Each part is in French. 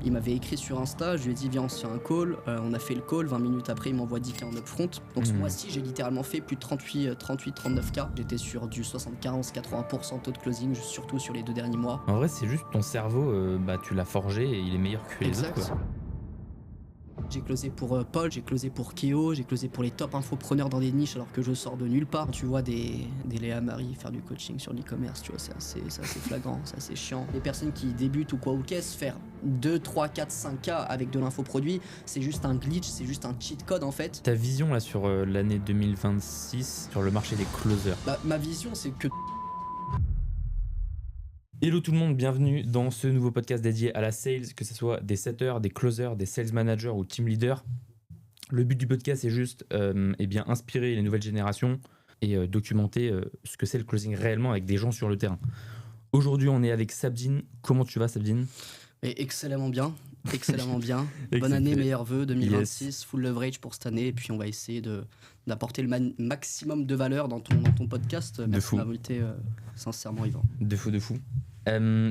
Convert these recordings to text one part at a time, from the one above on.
Il m'avait écrit sur Insta, je lui ai dit viens on se fait un call, on a fait le call, 20 minutes après il m'envoie 10K en upfront. Donc ce mois-ci j'ai littéralement fait plus de 39K. J'étais sur du 75-80% taux de closing, surtout sur les 2 derniers mois. En vrai, c'est juste ton cerveau, tu l'as forgé et il est meilleur que les autres, quoi. J'ai closé pour Paul, j'ai closé pour Keo, j'ai closé pour les top infopreneurs dans des niches alors que je sors de nulle part. Tu vois des Léa Marie faire du coaching sur l'e-commerce, tu vois, c'est assez flagrant, c'est assez chiant. Les personnes qui débutent ou quoi ou qu'est-ce, faire 2, 3, 4, 5K avec de l'infoproduit, c'est juste un glitch, c'est juste un cheat code en fait. Ta vision là sur l'année 2026, sur le marché des closers? Ma vision c'est que... Hello tout le monde, bienvenue dans ce nouveau podcast dédié à la sales, que ce soit des setters, des closers, des sales managers ou team leaders. Le but du podcast est juste inspirer les nouvelles générations et documenter ce que c'est le closing réellement avec des gens sur le terrain. Aujourd'hui, on est avec Sabdine. Comment tu vas, Sabdine? Excellemment bien. Bonne année, meilleurs vœux 2026, yes. Full leverage pour cette année. Et puis on va essayer d'apporter le maximum de valeur dans ton podcast. Merci de m'inviter, sincèrement, Yvan. De fou.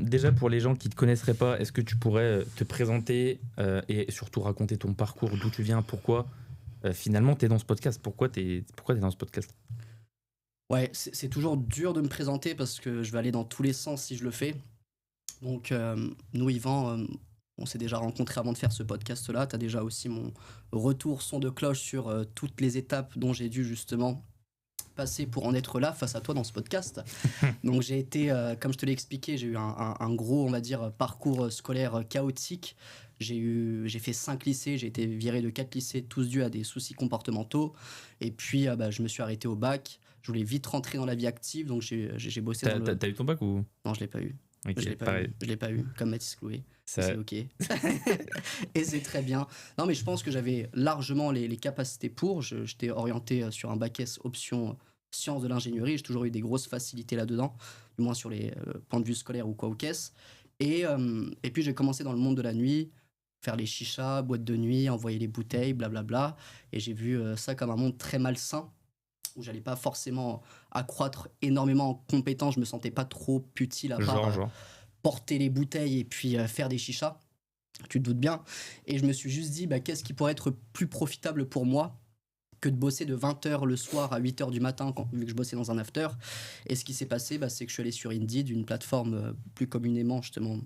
Déjà, pour les gens qui ne te connaisseraient pas, est-ce que tu pourrais te présenter et surtout raconter ton parcours, d'où tu viens, pourquoi finalement tu es dans ce podcast? Pourquoi tu es dans ce podcast? Ouais, c'est toujours dur de me présenter parce que je vais aller dans tous les sens si je le fais. Donc, nous, Yvan, on s'est déjà rencontrés avant de faire ce podcast-là. Tu as déjà aussi mon retour son de cloche sur toutes les étapes dont j'ai dû justement passer pour en être là face à toi dans ce podcast. Donc j'ai été, comme je te l'ai expliqué, j'ai eu un gros, on va dire, parcours scolaire chaotique. J'ai fait 5 lycées, j'ai été viré de 4 lycées, tous dus à des soucis comportementaux. Et puis je me suis arrêté au bac. Je voulais vite rentrer dans la vie active, donc j'ai bossé dans le... T'as eu ton bac ou? Non, je l'ai pas eu. Okay, je l'ai pas eu, comme Mathis Clouet. Ça... C'est ok. Et c'est très bien. Non, mais je pense que j'avais largement les capacités pour. J'étais orienté sur un bac S option sciences de l'ingénierie. J'ai toujours eu des grosses facilités là-dedans, du moins sur les points de vue scolaires ou quoi ou qu'est-ce. Et puis j'ai commencé dans le monde de la nuit, faire les chichas, boîtes de nuit, envoyer les bouteilles, blablabla. Et j'ai vu ça comme un monde très malsain, où j'allais pas forcément accroître énormément en compétences, je me sentais pas trop utile à part porter les bouteilles et puis faire des chichas, tu te doutes bien. Et je me suis juste dit, qu'est-ce qui pourrait être plus profitable pour moi que de bosser de 20h le soir à 8h du matin, vu que je bossais dans un after. Et ce qui s'est passé, c'est que je suis allé sur Indeed, une plateforme plus communément justement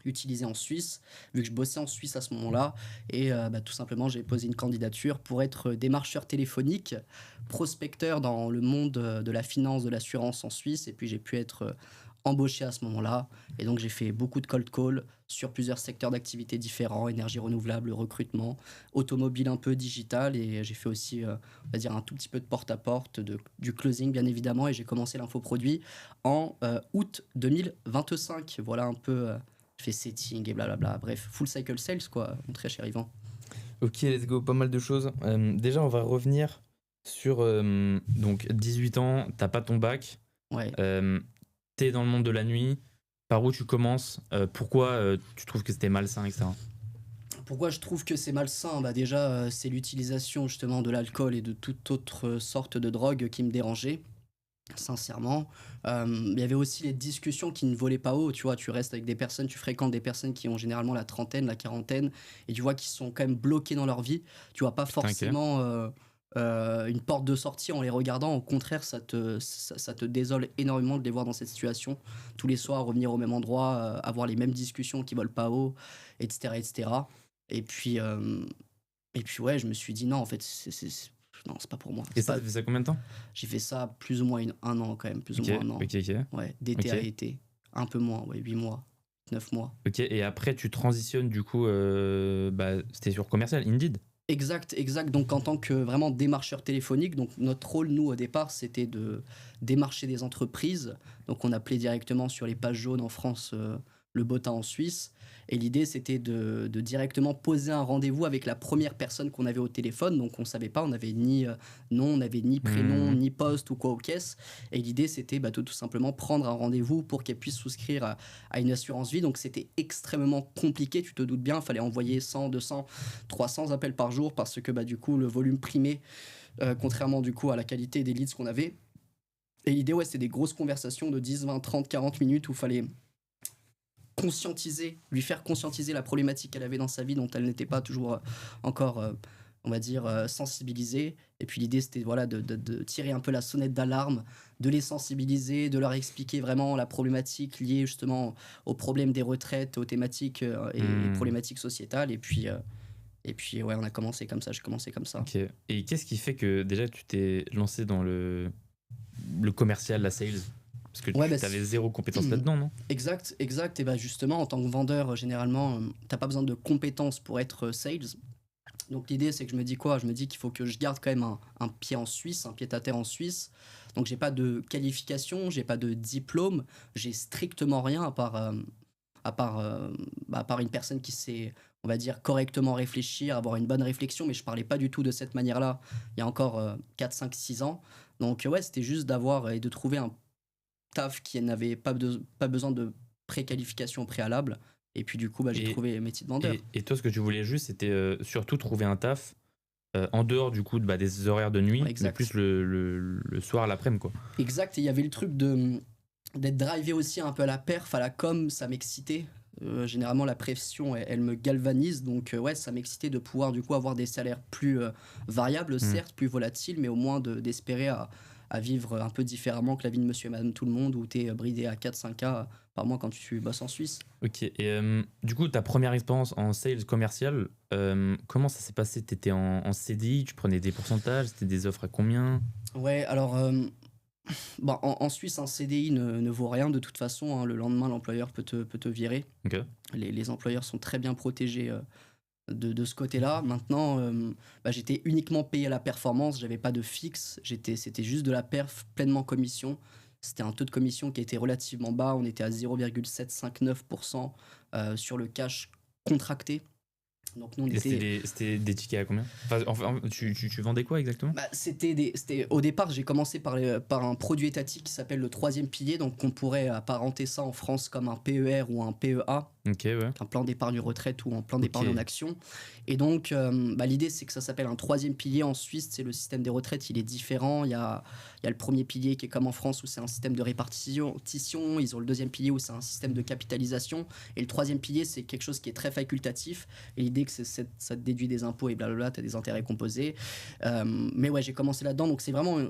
utilisée en Suisse, vu que je bossais en Suisse à ce moment-là, et tout simplement j'ai posé une candidature pour être démarcheur téléphonique, prospecteur dans le monde de la finance, de l'assurance en Suisse, et puis j'ai pu être embauché à ce moment-là, et donc j'ai fait beaucoup de cold call sur plusieurs secteurs d'activité différents, énergie renouvelable, recrutement, automobile un peu, digital, et j'ai fait aussi, on va dire, un tout petit peu de porte-à-porte, du closing bien évidemment, et j'ai commencé l'infoproduit en août 2025, voilà un peu... Je fais setting et blablabla. Bref, full cycle sales, quoi, mon très cher Yvan. Ok, let's go, pas mal de choses. Déjà, on va revenir sur donc 18 ans, t'as pas ton bac. Ouais. T'es dans le monde de la nuit. Par où tu commences? Pourquoi tu trouves que c'était malsain, etc. Pourquoi je trouve que c'est malsain? Déjà, c'est l'utilisation justement de l'alcool et de toute autre sorte de drogue qui me dérangeait. Sincèrement, il y avait aussi les discussions qui ne volaient pas haut, tu vois, tu restes avec des personnes, tu fréquentes des personnes qui ont généralement la trentaine, la quarantaine, et tu vois qu'ils sont quand même bloqués dans leur vie, tu vois pas forcément une porte de sortie en les regardant, au contraire ça te désole énormément de les voir dans cette situation, tous les soirs revenir au même endroit, avoir les mêmes discussions qui volent pas haut, etc. Et puis ouais, je me suis dit non, en fait non, c'est pas pour moi. Et ça, tu fait ça combien de temps? J'ai fait ça plus ou moins un an quand même, plus ou moins un an. Ok. Ouais, d'été à été. Un peu moins, 8 mois, 9 mois. Ok, et après tu transitionnes du coup, c'était sur commercial, Indeed? Exact. Donc en tant que vraiment démarcheur téléphonique, donc notre rôle, nous, au départ, c'était de démarcher des entreprises. Donc on appelait directement sur les pages jaunes en France, le BOTA en Suisse. Et l'idée, c'était de directement poser un rendez-vous avec la première personne qu'on avait au téléphone. Donc, on ne savait pas, on n'avait ni nom, on n'avait ni prénom, ni poste ou quoi au caisse. Et l'idée, c'était tout simplement prendre un rendez-vous pour qu'elle puisse souscrire à une assurance vie. Donc, c'était extrêmement compliqué, tu te doutes bien. Il fallait envoyer 100, 200, 300 appels par jour parce que du coup, le volume primait, contrairement du coup à la qualité des leads qu'on avait. Et l'idée, c'était des grosses conversations de 10, 20, 30, 40 minutes où il fallait lui faire conscientiser la problématique qu'elle avait dans sa vie dont elle n'était pas toujours encore, on va dire, sensibilisée. Et puis l'idée, c'était voilà, de tirer un peu la sonnette d'alarme, de les sensibiliser, de leur expliquer vraiment la problématique liée justement aux problèmes des retraites, aux thématiques et problématiques sociétales. Et puis ouais, on a commencé comme ça, j'ai commencé comme ça. Ok. Et qu'est-ce qui fait que déjà tu t'es lancé dans le commercial, la sales? Parce que Ouais, tu avais zéro compétence là-dedans, non? Exact. Et bah justement, en tant que vendeur, généralement, t'as pas besoin de compétences pour être sales. Donc l'idée, c'est que je me dis quoi? Je me dis qu'il faut que je garde quand même un pied en Suisse, un pied à terre en Suisse. Donc j'ai pas de qualification, j'ai pas de diplôme, j'ai strictement rien à part une personne qui sait, on va dire, correctement réfléchir, avoir une bonne réflexion, mais je parlais pas du tout de cette manière-là il y a encore 4, 5, 6 ans. Donc ouais, c'était juste d'avoir et de trouver un taf qui n'avait pas besoin de préqualification préalable. Et puis du coup, bah, j'ai trouvé métier de vendeur. Et toi, ce que tu voulais juste, c'était surtout trouver un taf en dehors du coup des horaires de nuit, mais plus le soir, l'après-midi, quoi. Exact, et il y avait le truc d'être drivé aussi un peu à la perf, à la com, ça m'excitait. Généralement, la pression, elle me galvanise, donc ouais, ça m'excitait de pouvoir du coup avoir des salaires plus variables, certes, plus volatiles, mais au moins d'espérer à vivre un peu différemment que la vie de monsieur et madame tout le monde, où tu es bridé à 4-5K par mois quand tu bosses en Suisse. Ok, et du coup, ta première expérience en sales commercial, comment ça s'est passé? Tu étais en CDI, tu prenais des pourcentages, c'était des offres à combien? Ouais, alors bon, en Suisse, un CDI ne vaut rien de toute façon, hein. Le lendemain, l'employeur peut te virer. Ok. Les employeurs sont très bien protégés de ce côté-là. Maintenant, bah, j'étais uniquement payé à la performance, j'avais pas de fixe, c'était juste de la perf pleinement commission. C'était un taux de commission qui était relativement bas, on était à 0,759% sur le cash contracté. Donc nous, on était... C'était des tickets à combien? Enfin, tu vendais quoi exactement? Bah, au départ, j'ai commencé par un produit étatique qui s'appelle le troisième pilier, donc on pourrait apparenter ça en France comme un PER ou un PEA. Ok, ouais. Un plan d'épargne retraite ou un plan d'épargne en action. Et donc, bah, l'idée, c'est que ça s'appelle un troisième pilier. En Suisse, c'est le système des retraites, il est différent. Il y a le premier pilier qui est comme en France, où c'est un système de répartition. Ils ont le deuxième pilier, où c'est un système de capitalisation. Et le troisième pilier, c'est quelque chose qui est très facultatif. Et l'idée, que ça te déduit des impôts et blablabla, tu as des intérêts composés. Mais ouais, j'ai commencé là-dedans. Donc, c'est vraiment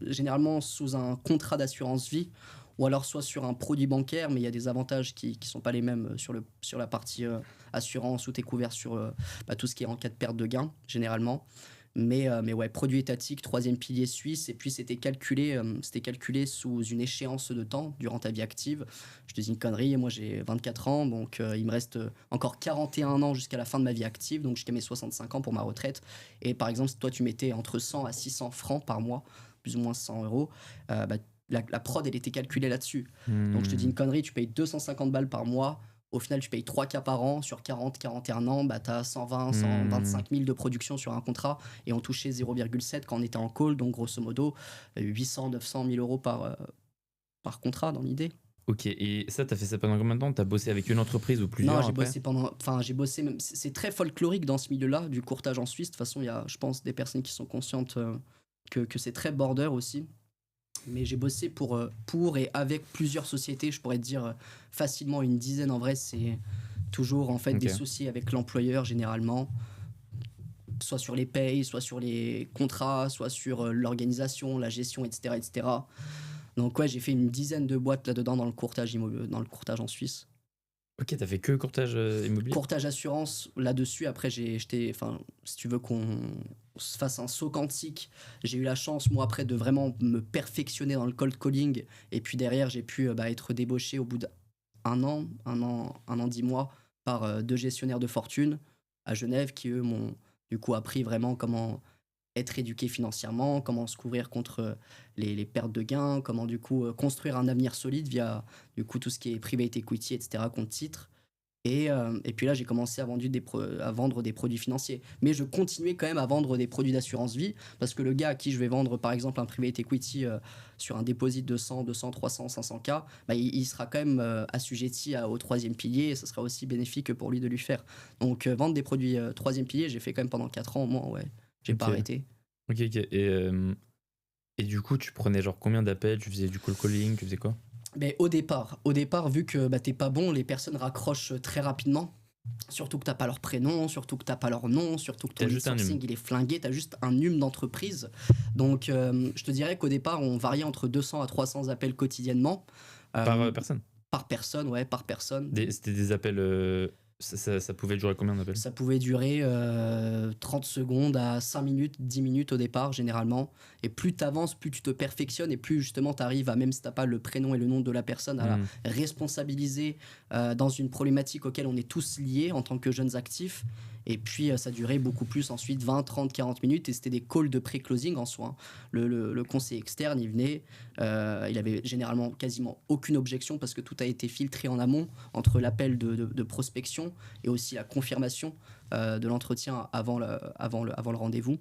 généralement sous un contrat d'assurance vie, ou alors soit sur un produit bancaire, mais il y a des avantages qui sont pas les mêmes sur la partie assurance, où tu es couvert sur bah, tout ce qui est en cas de perte de gain, généralement. Mais ouais, produit étatique, troisième pilier suisse, et puis c'était calculé sous une échéance de temps durant ta vie active. Je te dis une connerie, moi j'ai 24 ans, donc il me reste encore 41 ans jusqu'à la fin de ma vie active, donc jusqu'à mes 65 ans pour ma retraite. Et par exemple, si toi tu mettais entre 100 à 600 francs par mois, plus ou moins 100 euros, bah, la prod, elle était calculée là-dessus. Donc je te dis une connerie, tu payes 250 balles par mois. Au final, tu payes 3K par an. Sur 41 ans, bah, tu as 125 000 de production sur un contrat. Et on touchait 0,7 quand on était en call. Donc grosso modo, 800, 900 000 euros par contrat dans l'idée. Ok, et ça, t'as fait ça pendant combien de temps? T'as bossé avec une entreprise ou plusieurs? Non, j'ai bossé même. C'est très folklorique dans ce milieu-là, du courtage en Suisse. De toute façon, il y a, je pense, des personnes qui sont conscientes que c'est très border aussi. Mais j'ai bossé pour et avec plusieurs sociétés, je pourrais te dire facilement une dizaine. En vrai, c'est toujours en fait des soucis avec l'employeur généralement, soit sur les payes, soit sur les contrats, soit sur l'organisation, la gestion, etc., etc. Donc ouais, j'ai fait une dizaine de boîtes là-dedans dans le courtage en Suisse. Ok, t'as fait que courtage immobilier? Courtage assurance là-dessus. Après, si tu veux qu'on se fasse un saut quantique, j'ai eu la chance, moi, après, de vraiment me perfectionner dans le cold calling. Et puis derrière, j'ai pu être débauché au bout d'un an, 10 mois, par 2 gestionnaires de fortune à Genève qui, eux, m'ont du coup appris vraiment comment être éduqué financièrement, comment se couvrir contre les pertes de gains, comment du coup construire un avenir solide via du coup tout ce qui est private equity, etc., compte titre. Et puis là, j'ai commencé à vendre des produits financiers. Mais je continuais quand même à vendre des produits d'assurance vie, parce que le gars à qui je vais vendre, par exemple, un private equity sur un dépôt de 100, 200, 300, 500K, bah, il sera quand même assujetti au troisième pilier, et ce sera aussi bénéfique pour lui de lui faire. Donc, vendre des produits troisième pilier, j'ai fait quand même pendant 4 ans au moins, ouais. J'ai pas arrêté. Ok. Et du coup, tu prenais genre combien d'appels? Tu faisais du cold calling? Tu faisais quoi? Mais au départ, vu que t'es pas bon, les personnes raccrochent très rapidement. Surtout que t'as pas leur prénom, surtout que t'as pas leur nom, surtout que T'as ton lead juste un hume sourcing il est flingué, t'as juste un hume d'entreprise. Donc je te dirais qu'au départ on variait entre 200 à 300 appels quotidiennement. par Euh, personne. Par personne, ouais, par personne. C'était des appels. Ça pouvait durer combien d'appels? Ça pouvait durer 30 secondes à 5 minutes, 10 minutes au départ, généralement. Et plus tu avances, plus tu te perfectionnes et plus justement tu arrives à, même si tu n'as pas le prénom et le nom de la personne, à la Hmm. responsabiliser dans une problématique auquel on est tous liés en tant que jeunes actifs. Et puis ça durait beaucoup plus ensuite, 20, 30, 40 minutes. Et c'était des calls de pré-closing en soi, hein. Le conseiller externe, il venait, il avait généralement quasiment aucune objection parce que tout a été filtré en amont entre l'appel de prospection et aussi la confirmation de l'entretien avant le rendez-vous.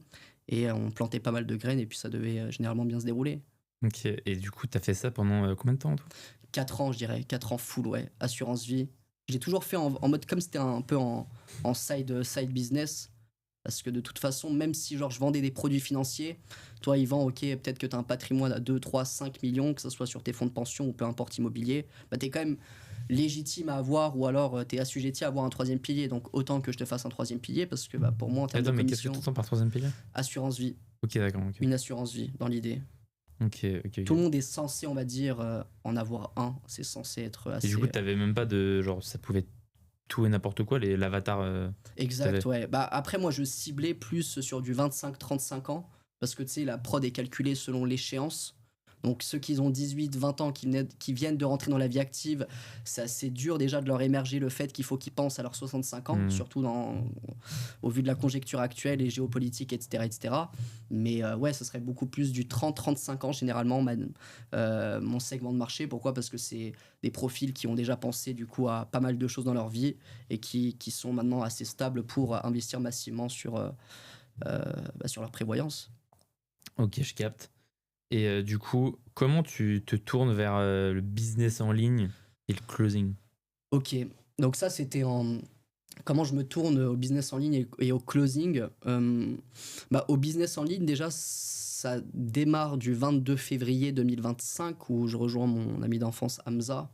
Et on plantait pas mal de graines et puis ça devait généralement bien se dérouler. Ok. Et du coup, t'as fait ça pendant combien de temps, toi? 4 ans, je dirais. 4 ans full, ouais. Assurance vie. J'ai toujours fait en mode comme c'était un peu en side business. Parce que de toute façon, même si genre je vendais des produits financiers, toi, Yvan, ok, peut-être que tu as un patrimoine à 2, 3, 5 millions, que ce soit sur tes fonds de pension ou peu importe immobilier, bah, tu es quand même légitime à avoir ou alors tu es assujetti à avoir un troisième pilier. Donc autant que je te fasse un troisième pilier parce que bah, pour moi, en termes de Attends, mais qu'est-ce que commission, tu entends par troisième pilier? assurance vie, Ok, d'accord. Ok. une assurance vie dans l'idée. Ok, ok, Tout le ok. monde est censé, on va dire, en avoir un. C'est censé être Et du assez. coup, t'avais même pas de. Genre, ça pouvait être tout et n'importe quoi, l'avatar Exact, t'avais. ouais. Bah, après, moi, je ciblais plus sur du 25-35 ans, parce que tu sais, la prod est calculée selon l'échéance. Donc, ceux qui ont 18-20 ans, qui viennent de rentrer dans la vie active, c'est assez dur déjà de leur émerger le fait qu'il faut qu'ils pensent à leurs 65 ans, Hmm. surtout au vu de la conjecture actuelle et géopolitique, etc. etc. Mais ouais, ce serait beaucoup plus du 30-35 ans, généralement, mon segment de marché. Pourquoi? Parce que c'est des profils qui ont déjà pensé du coup à pas mal de choses dans leur vie et qui sont maintenant assez stables pour investir massivement sur leur prévoyance. Ok, je capte. Et du coup, comment tu te tournes vers le business en ligne et le closing? Ok, donc ça c'était en... Comment je me tourne au business en ligne et au closing. Au business en ligne, déjà, ça démarre du 22 février 2025 où je rejoins mon ami d'enfance Hamza.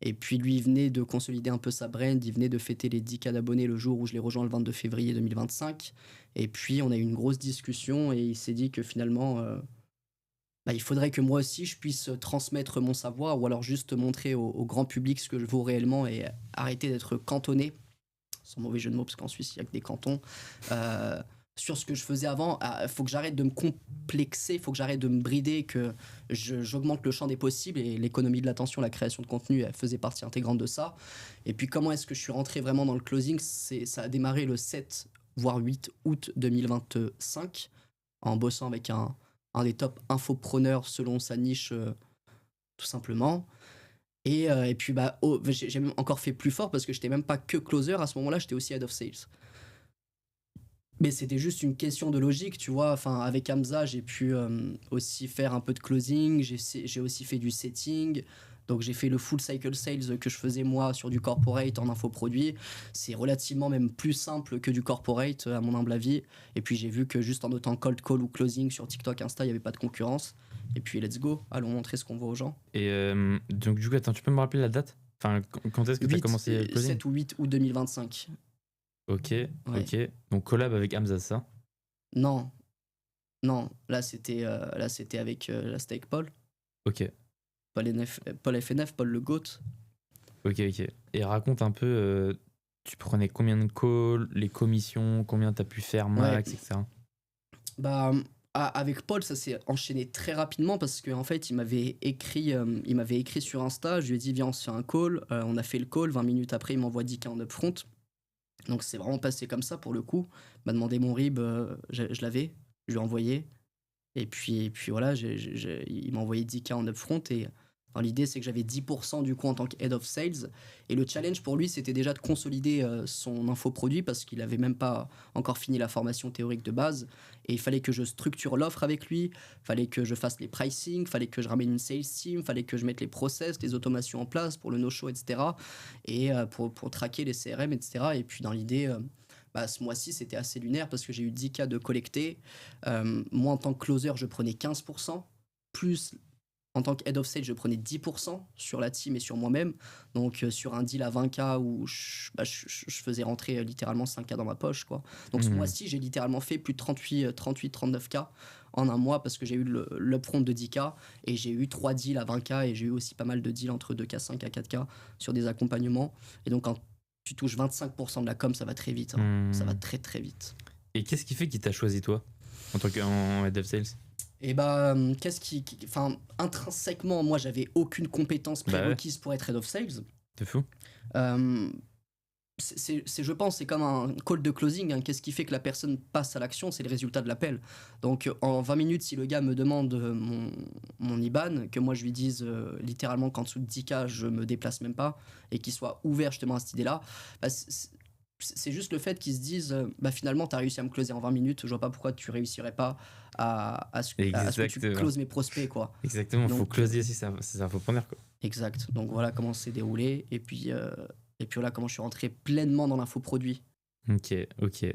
Et puis lui, il venait de consolider un peu sa brand, il venait de fêter les 10K d'abonnés le jour où je l'ai rejoint le 22 février 2025. Et puis on a eu une grosse discussion et il s'est dit que finalement, il faudrait que moi aussi je puisse transmettre mon savoir ou alors juste montrer au grand public ce que je vaux réellement et arrêter d'être cantonné, sans mauvais jeu de mots parce qu'en Suisse il n'y a que des cantons, sur ce que je faisais avant. Il faut que j'arrête de me complexer, il faut que j'arrête de me brider, que j'augmente le champ des possibles et l'économie de l'attention, la création de contenu, elle faisait partie intégrante de ça. Et puis comment est-ce que je suis rentré vraiment dans le closing? Ça a démarré le 7 voire 8 août 2025 en bossant avec un des top infopreneurs selon sa niche, tout simplement. Et puis j'ai même encore fait plus fort parce que j'étais même pas que closer à ce moment-là, j'étais aussi head of sales. Mais c'était juste une question de logique, tu vois. Enfin, avec Hamza, j'ai pu aussi faire un peu de closing, j'ai aussi fait du setting. Donc j'ai fait le full cycle sales que je faisais moi sur du corporate en infoproduit. C'est relativement même plus simple que du corporate à mon humble avis. Et puis j'ai vu que juste en notant cold call ou closing sur TikTok, Insta, il n'y avait pas de concurrence. Et puis let's go, allons montrer ce qu'on voit aux gens. Et donc, du coup, attends, tu peux me rappeler la date? Enfin, quand est-ce que tu as 8, commencé le closing? 7 ou 8 août 2025. Ok, Ouais. ok. Donc, collab avec Hamza, ça. Non, non, là c'était avec là c'était avec Paul. Ok, Paul FNF, Paul le GOAT. ok, ok. Et raconte un peu, tu prenais combien de calls, les commissions, combien t'as pu faire Ouais, max, etc. bah avec Paul, ça s'est enchaîné très rapidement parce qu'en fait, il m'avait écrit sur Insta, je lui ai dit viens, on se fait un call. On a fait le call, 20 minutes après, il m'envoie 10K en upfront. Donc c'est vraiment passé comme ça pour le coup. Il m'a demandé mon RIB, je l'avais, je lui ai envoyé. Et puis voilà, il m'a envoyé 10K en upfront et dans l'idée c'est que j'avais 10% du coup en tant que head of sales. Et le challenge pour lui c'était déjà de consolider son infoproduit parce qu'il avait même pas encore fini la formation théorique de base. Et il fallait que je structure l'offre avec lui, fallait que je fasse les pricing, fallait que je ramène une sales team, fallait que je mette les process, les automations en place pour le no-show, etc. Et pour traquer les CRM, etc. Et puis dans l'idée... ce mois-ci, c'était assez lunaire parce que j'ai eu 10K de collectés. Moi, en tant que closer, je prenais 15%, plus En tant que head of sales, je prenais 10% sur la team et sur moi-même. Donc, sur un deal à 20K où je faisais rentrer littéralement 5K dans ma poche, quoi. Donc, ce mois-ci, j'ai littéralement fait plus de 39K en un mois parce que j'ai eu l'upfront de 10K et j'ai eu 3 deals à 20K et j'ai eu aussi pas mal de deals entre 2K, 5 à 4K sur des accompagnements. Et donc, quand tu touches 25% de la com, ça va très vite. Ça va très, très vite. Et qu'est-ce qui fait qu'il t'a choisi, toi, en tant qu'en head of sales? Et enfin, intrinsèquement, moi, j'avais aucune compétence prérequise pour être head of sales. C'est fou. Je pense, c'est comme un call de closing. Qu'est-ce qui fait que la personne passe à l'action? C'est le résultat de l'appel. Donc, en 20 minutes, si le gars me demande mon IBAN, que moi je lui dise littéralement qu'en dessous de 10K, je me déplace même pas, et qu'il soit ouvert justement à cette idée-là, c'est juste le fait qu'ils se disent finalement, tu as réussi à me closer en 20 minutes, je vois pas pourquoi tu réussirais pas à ce que tu closes mes prospects, quoi. Exactement, il faut closer aussi ses infopreneurs, quoi. Exact. Donc voilà comment c'est déroulé. Et puis voilà comment je suis rentré pleinement dans l'infoproduit. Ok.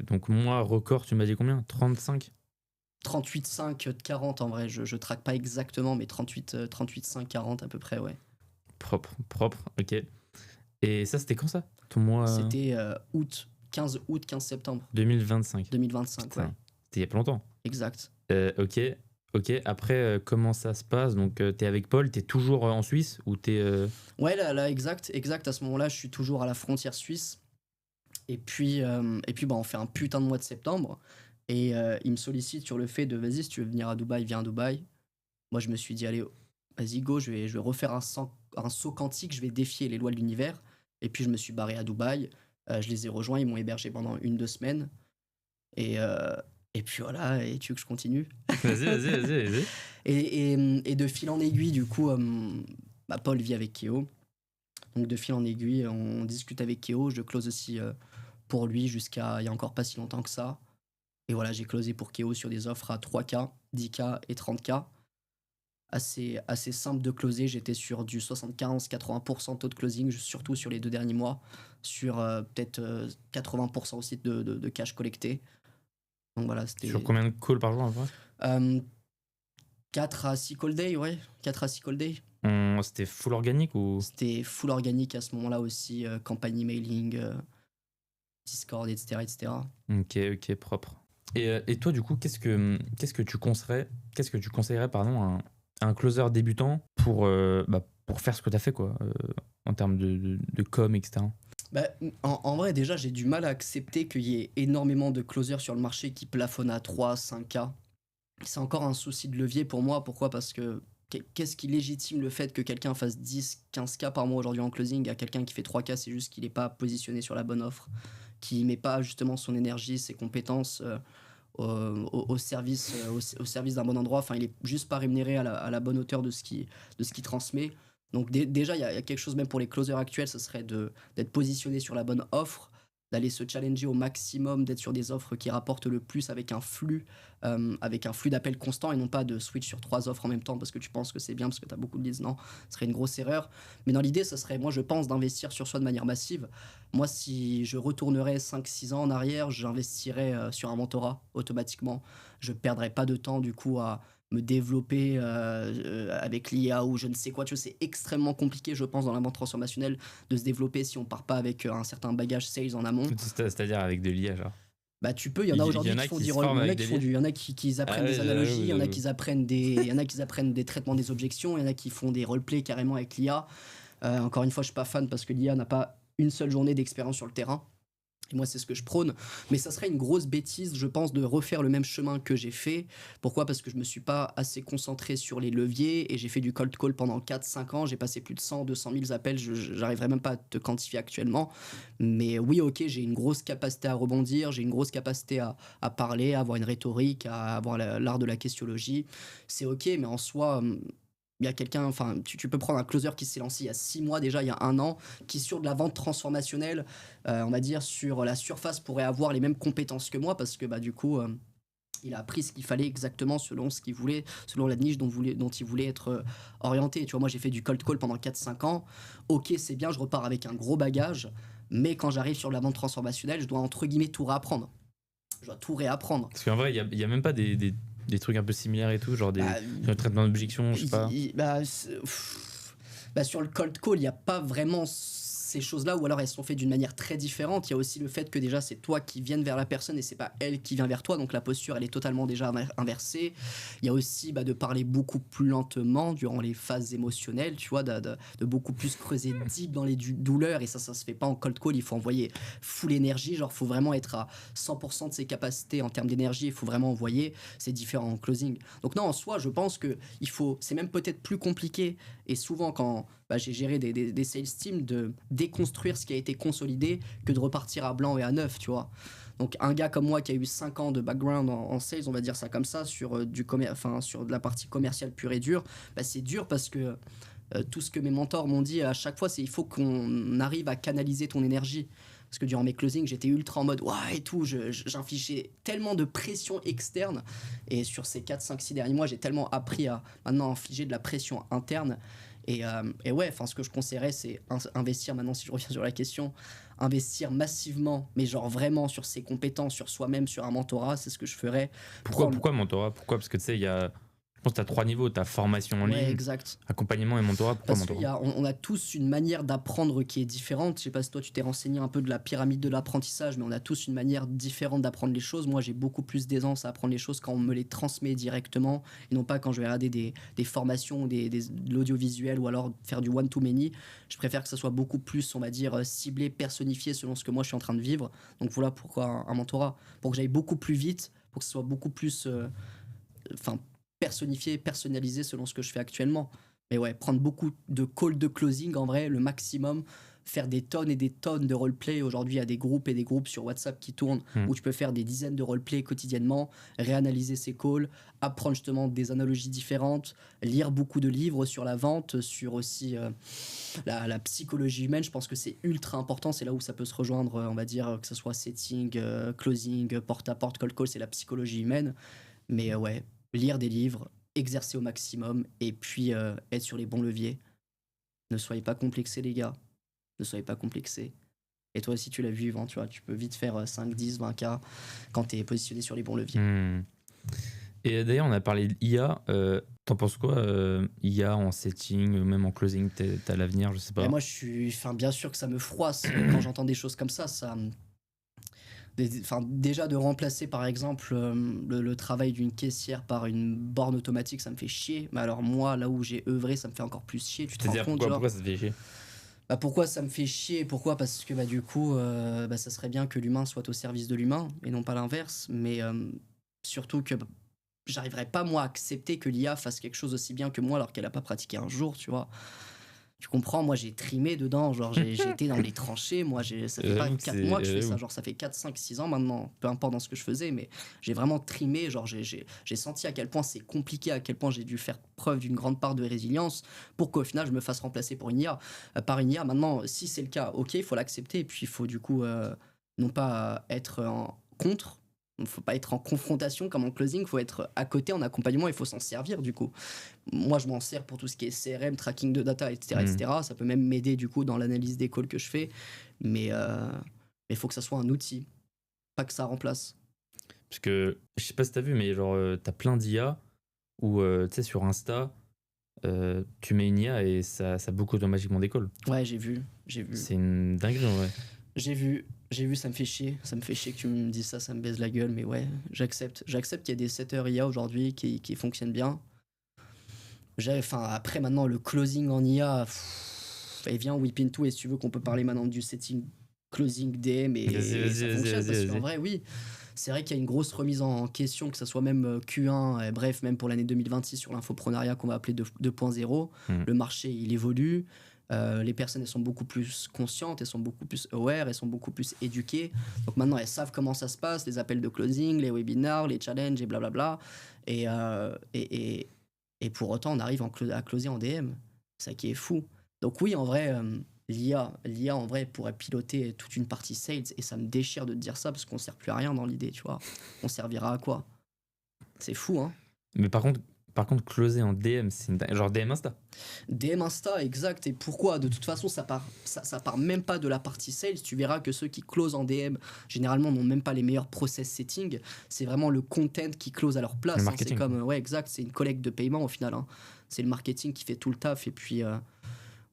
Donc moi, record, tu m'as dit combien? 35? 38,5, 40 en vrai. Je traque pas exactement, mais 38,5, 40 à peu près, ouais. Propre, ok. Et ça, c'était quand ça? Ton mois... C'était 15 août, 15 septembre. 2025. 2025, putain, ouais. C'était il y a pas longtemps. Exact. Ok. Après, comment ça se passe? Donc, t'es avec Paul, t'es toujours en Suisse ou t'es... Ouais, là, exact. À ce moment-là, je suis toujours à la frontière suisse. Et puis on fait un putain de mois de septembre. Et il me sollicite sur le fait de vas-y, si tu veux venir à Dubaï, viens à Dubaï. Moi, je me suis dit, allez, vas-y, go, je vais refaire un saut quantique, je vais défier les lois de l'univers. Et puis, je me suis barré à Dubaï. Je les ai rejoints, ils m'ont hébergé pendant 1-2 semaines. Et puis voilà, et tu veux que je continue? Vas-y. Et de fil en aiguille, du coup, Paul vit avec Kéo. Donc de fil en aiguille, on discute avec Kéo. Je close aussi pour lui jusqu'à il y a encore pas si longtemps que ça. Et voilà, j'ai closé pour Kéo sur des offres à 3K, 10K et 30K. Assez simple de closer. J'étais sur du 75-80% taux de closing, surtout sur les 2 derniers mois. Sur peut-être 80% aussi de cash collecté. Donc voilà, c'était... Sur combien de calls par jour en vrai? 4 à 6 call day, ouais. 4 à 6 call day. C'était full organique ou? C'était full organique à ce moment-là aussi. Campagne emailing, Discord, etc. Ok, propre. Et toi, du coup, qu'est-ce que tu conseillerais à un closer débutant pour faire ce que tu as fait, quoi, en termes de com, etc. En vrai, déjà, j'ai du mal à accepter qu'il y ait énormément de closers sur le marché qui plafonnent à 3, 5K. C'est encore un souci de levier pour moi. Pourquoi? Parce que qu'est-ce qui légitime le fait que quelqu'un fasse 10, 15K par mois aujourd'hui en closing à quelqu'un qui fait 3K? C'est juste qu'il n'est pas positionné sur la bonne offre, qui met pas justement son énergie, ses compétences au service d'un bon endroit. Enfin, il est juste pas rémunéré à la bonne hauteur de ce qu'il transmet. Donc déjà, il y a quelque chose même pour les closers actuels, ce serait d'être positionné sur la bonne offre, d'aller se challenger au maximum, d'être sur des offres qui rapportent le plus avec un flux d'appels constant et non pas de switch sur 3 offres en même temps parce que tu penses que c'est bien, parce que tu as beaucoup de leads. Non, ce serait une grosse erreur. Mais dans l'idée, ce serait, moi je pense, d'investir sur soi de manière massive. Moi, si je retournerais 5-6 ans en arrière, j'investirais sur un mentorat automatiquement. Je perdrais pas de temps du coup à me développer avec l'IA ou je ne sais quoi. Tu vois, c'est extrêmement compliqué, je pense, dans la vente transformationnelle de se développer si on part pas avec un certain bagage sales en amont. C'est-à-dire avec de l'IA, genre? Il y en a aujourd'hui qui font il y en a qui apprennent des analogies, il y en a qui apprennent des traitements des objections, il y en a qui font des roleplays carrément avec l'IA. Encore une fois, je suis pas fan parce que l'IA n'a pas une seule journée d'expérience sur le terrain. Et moi, c'est ce que je prône. Mais ça serait une grosse bêtise, je pense, de refaire le même chemin que j'ai fait. Pourquoi? Parce que je me suis pas assez concentré sur les leviers et j'ai fait du cold call pendant 4-5 ans. J'ai passé plus de 100-200 000 appels. J'arriverai même pas à te quantifier actuellement. Mais oui, ok, j'ai une grosse capacité à rebondir. J'ai une grosse capacité à parler, à avoir une rhétorique, à avoir l'art de la questiologie. C'est ok, mais en soi... il y a quelqu'un, enfin, tu peux prendre un closer qui s'est lancé il y a 6 mois déjà, il y a 1 an, qui sur de la vente transformationnelle, on va dire sur la surface, pourrait avoir les mêmes compétences que moi parce que du coup, il a appris ce qu'il fallait exactement selon ce qu'il voulait, selon la niche dont il voulait être orienté. Tu vois, moi j'ai fait du cold call pendant 4-5 ans. Ok, c'est bien, je repars avec un gros bagage, mais quand j'arrive sur la vente transformationnelle, je dois entre guillemets tout réapprendre. Je dois tout réapprendre. Parce qu'en vrai, il y a même pas des des trucs un peu similaires et tout, genre des Bah, traitements d'objection, je sais pas. Sur le cold call, il n'y a pas vraiment ces choses-là, ou alors elles sont faites d'une manière très différente. Il y a aussi le fait que déjà c'est toi qui viennes vers la personne et c'est pas elle qui vient vers toi, donc la posture elle est totalement déjà inversée. Il y a aussi de parler beaucoup plus lentement durant les phases émotionnelles, tu vois, de beaucoup plus creuser deep dans les douleurs, et ça se fait pas en cold call. Il faut envoyer full énergie, genre faut vraiment être à 100% de ses capacités en termes d'énergie, il faut vraiment envoyer. C'est différent en closing. Donc non, en soi je pense que c'est même peut-être plus compliqué, et souvent quand j'ai géré des sales teams, de déconstruire ce qui a été consolidé que de repartir à blanc et à neuf, tu vois. Donc un gars comme moi qui a eu 5 ans de background en sales, on va dire ça comme ça, sur sur de la partie commerciale pure et dure, c'est dur parce que tout ce que mes mentors m'ont dit à chaque fois, c'est il faut qu'on arrive à canaliser ton énergie. Parce que durant mes closings, j'étais ultra en mode ouais et tout, j'infligeais tellement de pression externe. Et sur ces 4, 5, 6 derniers mois, j'ai tellement appris à maintenant infliger de la pression interne. Et ouais, ce que je conseillerais, c'est investir maintenant, si je reviens sur la question, investir massivement, mais genre vraiment sur ses compétences, sur soi-même, sur un mentorat, c'est ce que je ferais. Pourquoi mentorat? Pourquoi? Parce que tu sais, je pense que tu as 3 niveaux. Tu as formation en Ouais, ligne, exact. accompagnement et mentorat. Pourquoi Parce mentorat? qu'on a tous une manière d'apprendre qui est différente. Je sais pas si toi tu t'es renseigné un peu de la pyramide de l'apprentissage, mais on a tous une manière différente d'apprendre les choses. Moi j'ai beaucoup plus d'aisance à apprendre les choses quand on me les transmet directement, et non pas quand je vais regarder des formations ou de l'audiovisuel, ou alors faire du one-to-many. Je préfère que ça soit beaucoup plus, on va dire, ciblé, personnifié selon ce que moi je suis en train de vivre. Donc voilà pourquoi un mentorat. Pour que j'aille beaucoup plus vite, pour que ce soit beaucoup plus personnifié, personnalisé selon ce que je fais actuellement. Mais ouais, prendre beaucoup de calls de closing en vrai, le maximum, faire des tonnes et des tonnes de roleplay. Aujourd'hui, il y a des groupes et des groupes sur WhatsApp qui tournent où tu peux faire des dizaines de roleplay quotidiennement, réanalyser ces calls, apprendre justement des analogies différentes, lire beaucoup de livres sur la vente, sur aussi la psychologie humaine. Je pense que c'est ultra important. C'est là où ça peut se rejoindre, on va dire, que ce soit setting, closing, porte-à-porte, cold call, c'est la psychologie humaine. Mais ouais, lire des livres, exercer au maximum, et puis être sur les bons leviers. Ne soyez pas complexés, les gars. Ne soyez pas complexés. Et toi aussi, tu l'as vu, Yvan, tu vois, tu peux vite faire 5, 10, 20K quand tu es positionné sur les bons leviers. Et d'ailleurs, on a parlé d'IA. T'en penses quoi, IA en setting, même en closing, t'as l'avenir, je sais pas. Et moi, bien sûr que ça me froisse quand j'entends des choses comme ça. Déjà de remplacer par exemple le travail d'une caissière par une borne automatique, ça me fait chier. Mais alors moi, là où j'ai œuvré, ça me fait encore plus chier. Tu te rends compte, pourquoi ça te fait chier? Pourquoi ça me fait chier? Pourquoi? Parce que du coup, ça serait bien que l'humain soit au service de l'humain et non pas l'inverse. Mais surtout que j'arriverais pas moi à accepter que l'IA fasse quelque chose aussi bien que moi alors qu'elle a pas pratiqué un jour, tu vois. Tu comprends, moi j'ai trimé dedans, genre j'ai été dans les tranchées, moi ça fait pas 4 mois que je fais ça, genre ça fait 4, 5, 6 ans maintenant, peu importe dans ce que je faisais, mais j'ai vraiment trimé, genre j'ai senti à quel point c'est compliqué, à quel point j'ai dû faire preuve d'une grande part de résilience pour qu'au final je me fasse remplacer par une IA. Maintenant, si c'est le cas, ok, il faut l'accepter, et puis il faut du coup non pas être en contre, il ne faut pas être en confrontation comme en closing, il faut être à côté en accompagnement, il faut s'en servir du coup. Moi, je m'en sers pour tout ce qui est CRM, tracking de data, etc. etc. Ça peut même m'aider du coup dans l'analyse des calls que je fais, mais il faut que ça soit un outil, pas que ça remplace. Parce que, je sais pas si t'as vu, mais genre, t'as plein d'IA où, tu sais, sur Insta, tu mets une IA et ça book automatiquement des calls. Ouais, j'ai vu. C'est une dinguerie en vrai. J'ai vu, ça me fait chier. Ça me fait chier que tu me dises ça, ça me baise la gueule, mais ouais, j'accepte. J'accepte qu'il y a des setters IA aujourd'hui qui fonctionnent bien. Après, maintenant, le closing en IA, viens, whip into, et si tu veux qu'on peut parler maintenant du setting closing DM, et ça fonctionne, parce qu'en vrai, oui, c'est vrai qu'il y a une grosse remise en question, que ça soit même Q1, bref, même pour l'année 2026 sur l'infoprenariat qu'on va appeler 2.0, le marché, il évolue. Les personnes, elles sont beaucoup plus conscientes, elles sont beaucoup plus aware, elles sont beaucoup plus éduquées. Donc maintenant, elles savent comment ça se passe, les appels de closing, les webinars, les challenges et blablabla. Et pour autant, on arrive à closer en DM. C'est ça qui est fou. Donc oui, en vrai, l'IA en vrai pourrait piloter toute une partie sales, et ça me déchire de te dire ça parce qu'on sert plus à rien dans l'idée, tu vois. On servira à quoi? C'est fou, hein. Mais par contre, par contre, closer en DM, c'est genre DM Insta. DM Insta, exact. Et pourquoi? De toute façon, ça part même pas de la partie sales. Tu verras que ceux qui closent en DM, généralement, n'ont même pas les meilleurs process settings. C'est vraiment le content qui close à leur place. Le C'est marketing. comme, ouais, exact. C'est une collecte de paiement au final. C'est le marketing qui fait tout le taf. Et puis,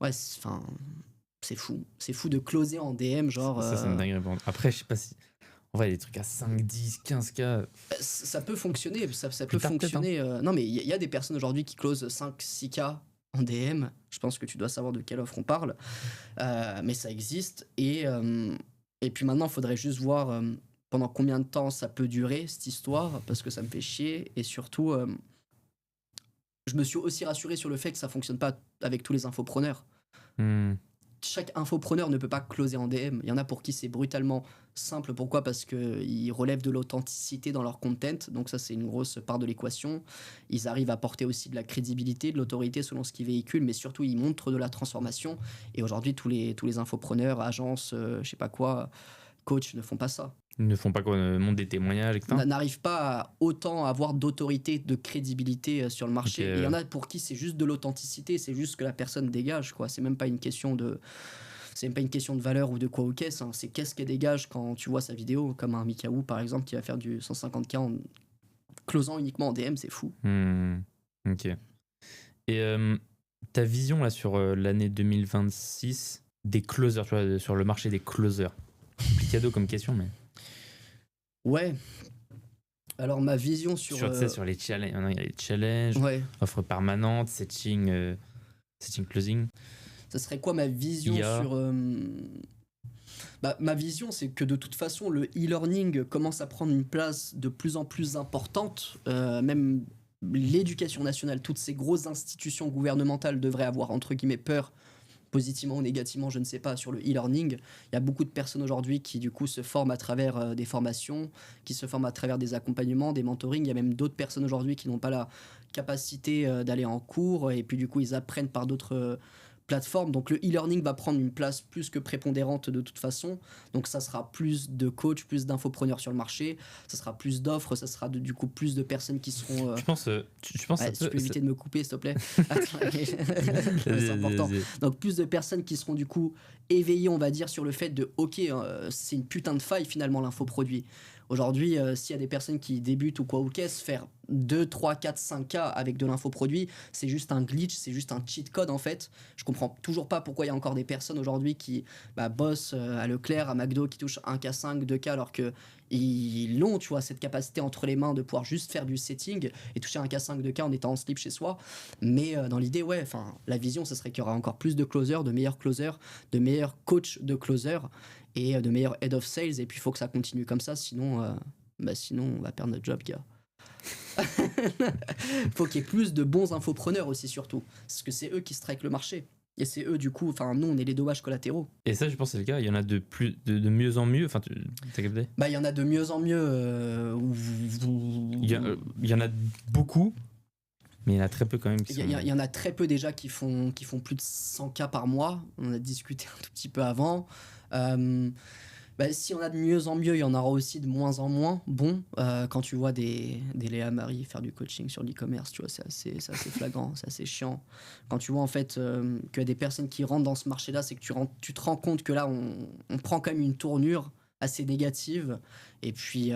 ouais, c'est fou. C'est fou de closer en DM, genre. Ça, c'est une dinguerie. Bon. Après, je sais pas si. En vrai, des trucs à 5, 10, 15K. Ça peut fonctionner. Ça peut Plus tard, fonctionner. Non, mais il y a des personnes aujourd'hui qui closent 5, 6K en DM. Je pense que tu dois savoir de quelle offre on parle. Mais ça existe. Et puis maintenant, il faudrait juste voir pendant combien de temps ça peut durer, cette histoire, parce que ça me fait chier. Et surtout, je me suis aussi rassuré sur le fait que ça fonctionne pas avec tous les infopreneurs. Chaque infopreneur ne peut pas closer en DM. Il y en a pour qui c'est brutalement simple. Pourquoi? Parce qu'ils relèvent de l'authenticité dans leur content. Donc ça, c'est une grosse part de l'équation. Ils arrivent à porter aussi de la crédibilité, de l'autorité selon ce qu'ils véhiculent, mais surtout, ils montrent de la transformation. Et aujourd'hui, tous les infopreneurs, agences, je sais pas quoi, coachs ne font pas ça. Ils ne font pas quoi, monter des témoignages, etc. N'arrivent pas à autant avoir d'autorité, de crédibilité sur le marché. Ok. Et il y en a pour qui c'est juste de l'authenticité, c'est juste que la personne dégage, quoi. C'est même pas une question de valeur ou de quoi ou qu'est-ce. C'est qu'est-ce qu'elle dégage quand tu vois sa vidéo, comme un Mikaou par exemple qui va faire du 150K en closant uniquement en DM, c'est fou. Ok. Et ta vision là sur l'année 2026 des closers, tu vois, sur le marché des closers. Cadeau comme question, mais. Ouais. Alors ma vision sur. Sur les challenges, il y a les challenges, Ouais. offres permanentes, setting closing. Ça serait quoi ma vision IA. sur. Ma vision, c'est que de toute façon, le e-learning commence à prendre une place de plus en plus importante. Même l'éducation nationale, toutes ces grosses institutions gouvernementales devraient avoir, entre guillemets, peur, positivement ou négativement, je ne sais pas, sur le e-learning. Il y a beaucoup de personnes aujourd'hui qui, du coup, se forment à travers des formations, qui se forment à travers des accompagnements, des mentorings. Il y a même d'autres personnes aujourd'hui qui n'ont pas la capacité d'aller en cours et puis, du coup, ils apprennent par d'autres plateforme. Donc le e-learning va prendre une place plus que prépondérante de toute façon. Donc ça sera plus de coachs, plus d'infopreneurs sur le marché, ça sera plus d'offres, ça sera du coup plus de personnes qui seront... Tu penses Ouais, si tu peux éviter de me couper, s'il te plaît. Attends, c'est important. Donc plus de personnes qui seront du coup éveillées, on va dire, sur le fait de ok, c'est une putain de faille finalement l'infoproduit. Aujourd'hui, s'il y a des personnes qui débutent ou quoi ou qu'est-ce, faire 2, 3, 4, 5K avec de l'infoproduit, c'est juste un glitch, c'est juste un cheat code en fait. Je comprends toujours pas pourquoi il y a encore des personnes aujourd'hui qui bossent à Leclerc, à McDo, qui touchent 1K5, 2K alors que ils l'ont, tu vois, cette capacité entre les mains de pouvoir juste faire du setting et toucher 1K5, 2K en étant en slip chez soi. Mais dans l'idée, ouais, la vision, ce serait qu'il y aura encore plus de closers, de meilleurs coachs de closers et de meilleurs head of sales. Et puis, il faut que ça continue comme ça, sinon on va perdre notre job, gars. Faut qu'il y ait plus de bons infopreneurs aussi, surtout. Parce que c'est eux qui strikent le marché. Et c'est eux, du coup, nous, on est les dommages collatéraux. Et ça, je pense que c'est le cas. Il y en a de mieux en mieux. Enfin, t'as capté? Il y en a de mieux en mieux. Il y en a beaucoup, mais il y en a très peu quand même. Il y en a très peu déjà qui font plus de 100K par mois. On a discuté un tout petit peu avant. Si on a de mieux en mieux, il y en aura aussi de moins en moins. Bon, quand tu vois des Léa Marie faire du coaching sur l'e-commerce, tu vois, c'est assez flagrant, c'est assez chiant. Quand tu vois en fait qu'il y a des personnes qui rentrent dans ce marché-là, c'est que tu te rends compte que là, on prend quand même une tournure assez négative. Et puis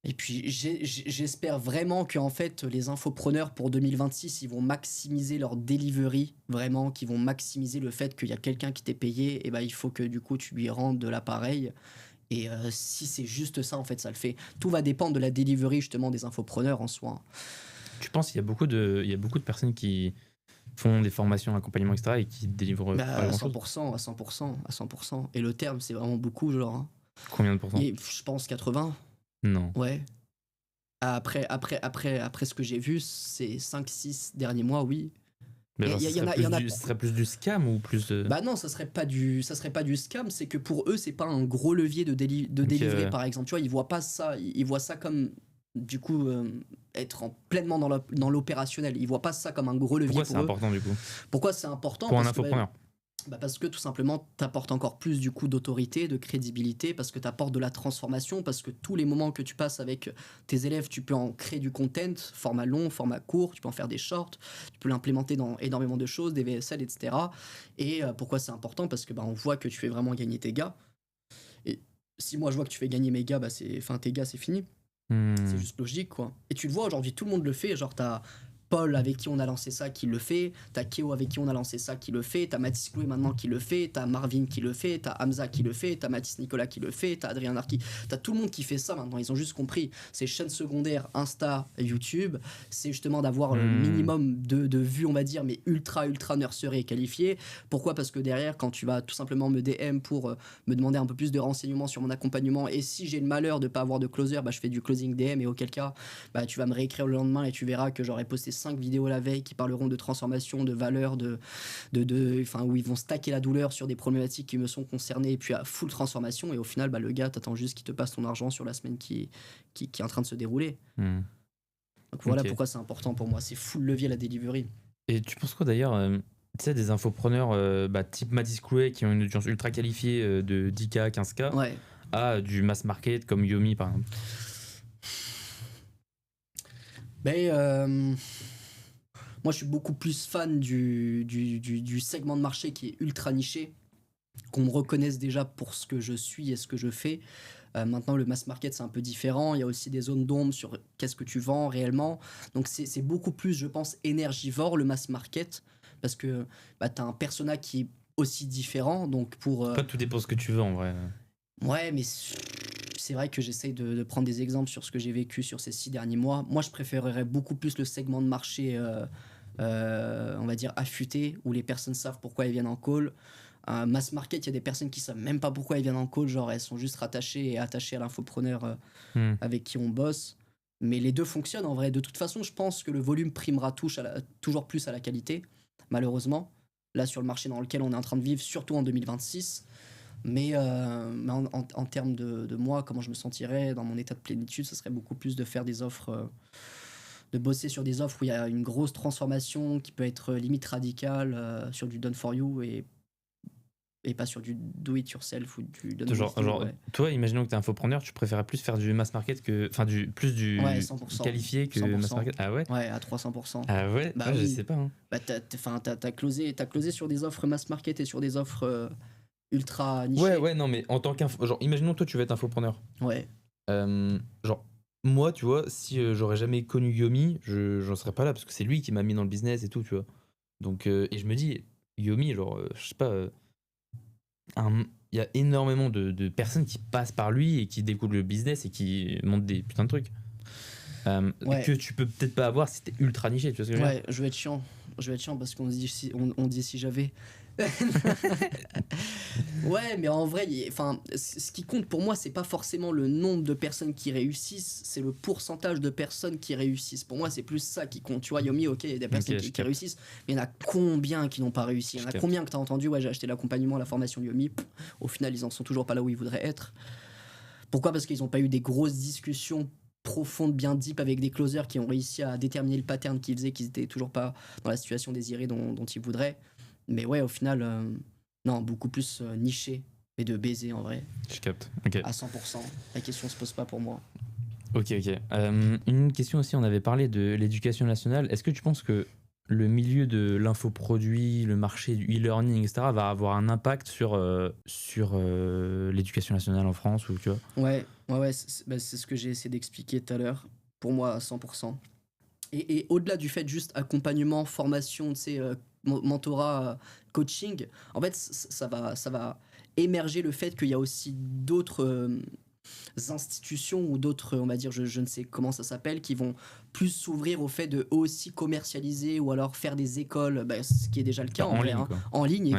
j'espère vraiment que en fait, les infopreneurs pour 2026, ils vont maximiser leur delivery, vraiment, qu'ils vont maximiser le fait qu'il y a quelqu'un qui t'est payé, et il faut que du coup tu lui rendes de l'appareil. Et si c'est juste ça, en fait, ça le fait. Tout va dépendre de la delivery justement des infopreneurs en soi. Tu penses qu'il y a beaucoup de personnes qui font des formations, accompagnement, etc. et qui délivrent pas à grand-chose? 100%, à 100%. Et le terme, c'est vraiment beaucoup, genre. Combien de pourcents? Et je pense 80. Non. Ouais. Après ce que j'ai vu, ces 5-6 derniers mois, oui. Mais genre, ce serait plus du scam ou plus de... Non, ça serait pas du scam, c'est que pour eux, c'est pas un gros levier de délivrer, par exemple. Tu vois, ils voient pas ça, ils voient ça comme, du coup, être pleinement dans l'opérationnel. Ils voient pas ça comme un gros levier. Pourquoi c'est important, du coup? Pourquoi c'est important? Pour un infopreneur. Parce que tout simplement, tu apportes encore plus du coup d'autorité, de crédibilité, parce que tu apportes de la transformation, parce que tous les moments que tu passes avec tes élèves, tu peux en créer du content, format long, format court, tu peux en faire des shorts, tu peux l'implémenter dans énormément de choses, des VSL, etc. Et pourquoi c'est important? Parce que on voit que tu fais vraiment gagner tes gars. Et si moi je vois que tu fais gagner mes gars, tes gars, c'est fini. C'est juste logique, quoi. Et tu le vois, aujourd'hui, tout le monde le fait. Genre, t'as Paul avec qui on a lancé ça qui le fait, t'as Keo avec qui on a lancé ça qui le fait, t'as Mathis Clouet maintenant qui le fait, t'as Marvin qui le fait, t'as Hamza qui le fait, t'as Mathis Nicolas qui le fait, t'as Adrien Arki, t'as tout le monde qui fait ça maintenant. Ils ont juste compris. C'est chaîne secondaire, Insta, YouTube. C'est justement d'avoir le minimum de vues, on va dire, mais ultra nursery et qualifié. Pourquoi? Parce que derrière, quand tu vas tout simplement me DM pour me demander un peu plus de renseignements sur mon accompagnement, et si j'ai le malheur de pas avoir de closer, je fais du closing DM, et auquel cas, tu vas me réécrire le lendemain et tu verras que j'aurais posté 5 vidéos la veille qui parleront de transformation, de valeur, où ils vont stacker la douleur sur des problématiques qui me sont concernées, et puis à full transformation, et au final, le gars, t'attends juste qu'il te passe ton argent sur la semaine qui est en train de se dérouler. Donc voilà pourquoi c'est important pour moi, c'est full levier la delivery. Et tu penses quoi d'ailleurs, tu sais, des infopreneurs type Mathis Clouet qui ont une audience ultra qualifiée de 10K, 15K, Ouais. à du mass market comme Yomi par exemple? Moi, je suis beaucoup plus fan du segment de marché qui est ultra niché, qu'on me reconnaisse déjà pour ce que je suis et ce que je fais. Maintenant, le mass market, c'est un peu différent. Il y a aussi des zones d'ombre sur qu'est-ce que tu vends réellement. Donc, c'est beaucoup plus, je pense, énergivore, le mass market, parce que tu as un persona qui est aussi différent. Donc, Pas tout dépend de ce que tu veux en vrai. Ouais, mais c'est vrai que j'essaye de prendre des exemples sur ce que j'ai vécu sur ces 6 derniers mois. Moi, je préférerais beaucoup plus le segment de marché, on va dire, affûté, où les personnes savent pourquoi elles viennent en call. Mass market, il y a des personnes qui savent même pas pourquoi elles viennent en call, genre elles sont juste rattachées et attachées à l'infopreneur avec qui on bosse. Mais les deux fonctionnent en vrai. De toute façon, je pense que le volume primera toujours plus à la qualité, malheureusement. Là, sur le marché dans lequel on est en train de vivre, surtout en 2026. Mais en termes de moi, comment je me sentirais dans mon état de plénitude, ce serait beaucoup plus de faire des offres, de bosser sur des offres où il y a une grosse transformation qui peut être limite radicale sur du done for you et pas sur du do it yourself ou du done with you, ouais. Toi, imaginons que tu es infopreneur, tu préférais plus faire du mass market que. Enfin, plus du Ouais, 100%. qualifié que 100%. mass market. Ah ouais? Ouais, à 300%. Ah ouais? Bah Ouais, je oui. sais pas. Hein. T'as closé sur des offres mass market et sur des offres ultra nichées. Ouais, non, mais en tant qu'info. Genre, imaginons toi, tu veux être infopreneur. Ouais. Genre, moi, tu vois, si j'aurais jamais connu Yomi, j'en serais pas là parce que c'est lui qui m'a mis dans le business et tout, tu vois. Donc, et je me dis, Yomi, genre, je sais pas. Il y a énormément de personnes qui passent par lui et qui découvrent le business et qui montent des putains de trucs que tu peux peut-être pas avoir si t'es ultra niché, tu vois ce que je veux dire? Ouais, je vais être chiant parce qu'on on dit si j'avais. Ouais, mais en vrai, ce qui compte pour moi, c'est pas forcément le nombre de personnes qui réussissent, c'est le pourcentage de personnes qui réussissent. Pour moi, c'est plus ça qui compte. Tu vois, Yomi, ok, il y a des personnes qui réussissent, mais il y en a combien qui n'ont pas réussi? Il y en a combien que t'as entendu, ouais, j'ai acheté l'accompagnement, la formation de Yomi, au final, ils en sont toujours pas là où ils voudraient être. Pourquoi? Parce qu'ils ont pas eu des grosses discussions profondes, bien deep avec des closers qui ont réussi à déterminer le pattern qui faisait qu'ils étaient toujours pas dans la situation désirée dont ils voudraient. Mais ouais, au final, non, beaucoup plus niché et de baiser en vrai. Je capte. Ok. À 100%. La question se pose pas pour moi. Ok. Une question aussi, on avait parlé de l'éducation nationale. Est-ce que tu penses que le milieu de l'infoproduit, le marché du e-learning, etc., va avoir un impact sur l'éducation nationale en France ou tu vois? Ouais, c'est ce que j'ai essayé d'expliquer tout à l'heure. Pour moi, à 100%. Et au-delà du fait juste accompagnement, formation, tu sais, mentorat, coaching, en fait, ça va émerger le fait qu'il y a aussi d'autres institutions ou d'autres, on va dire, je ne sais comment ça s'appelle, qui vont plus s'ouvrir au fait de eux aussi commercialiser ou alors faire des écoles, ce qui est déjà le cas en vrai, ligne, hein. En ligne,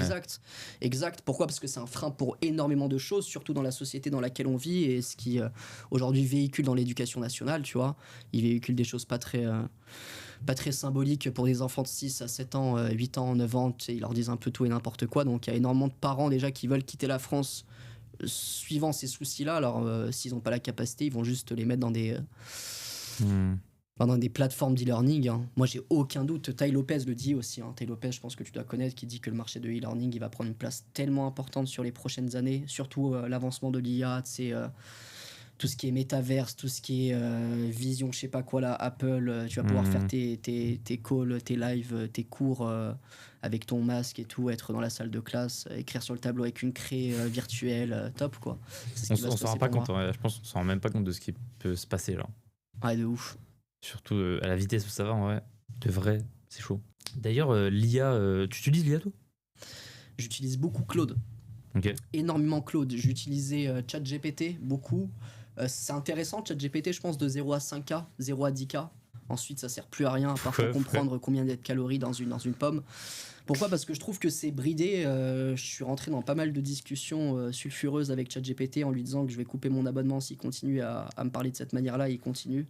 exact. Pourquoi? Parce que c'est un frein pour énormément de choses, surtout dans la société dans laquelle on vit et ce qui aujourd'hui véhicule dans l'éducation nationale, tu vois. Il véhicule des choses pas très symboliques pour des enfants de 6 à 7 ans, 8 ans, 9 ans, tu sais, ils leur disent un peu tout et n'importe quoi, donc il y a énormément de parents déjà qui veulent quitter la France suivant ces soucis-là. Alors s'ils n'ont pas la capacité, ils vont juste les mettre dans des Dans des plateformes d'e-learning, hein. Moi, j'ai aucun doute. Tai Lopez le dit aussi. Hein. Tai Lopez, je pense que tu dois connaître, qui dit que le marché de e-learning, il va prendre une place tellement importante sur les prochaines années. Surtout l'avancement de l'IA, tout ce qui est métaverse, tout ce qui est vision, je sais pas quoi là, Apple. Tu vas pouvoir faire tes calls, tes lives, tes cours avec ton masque et tout, être dans la salle de classe, écrire sur le tableau avec une craie virtuelle, top quoi. C'est ce On qui va se s'en rend passer pas pour compte, moi. ouais. Je pense qu'on s'en rend même pas compte de ce qui peut se passer là. Ouais, de ouf. Surtout à la vitesse où ça va, en vrai. De vrai, c'est chaud. D'ailleurs, l'IA, tu utilises l'IA toi? J'utilise beaucoup Claude. Ok. Énormément Claude. J'utilisais ChatGPT beaucoup. C'est intéressant, ChatGPT, je pense, de 0 à 5K, 0 à 10K. Ensuite, ça sert plus à rien, à part pour comprendre combien il y a de calories dans une pomme. Pourquoi ? Parce que je trouve que c'est bridé. Je suis rentré dans pas mal de discussions sulfureuses avec ChatGPT en lui disant que je vais couper mon abonnement s'il continue à me parler de cette manière-là. Il continue.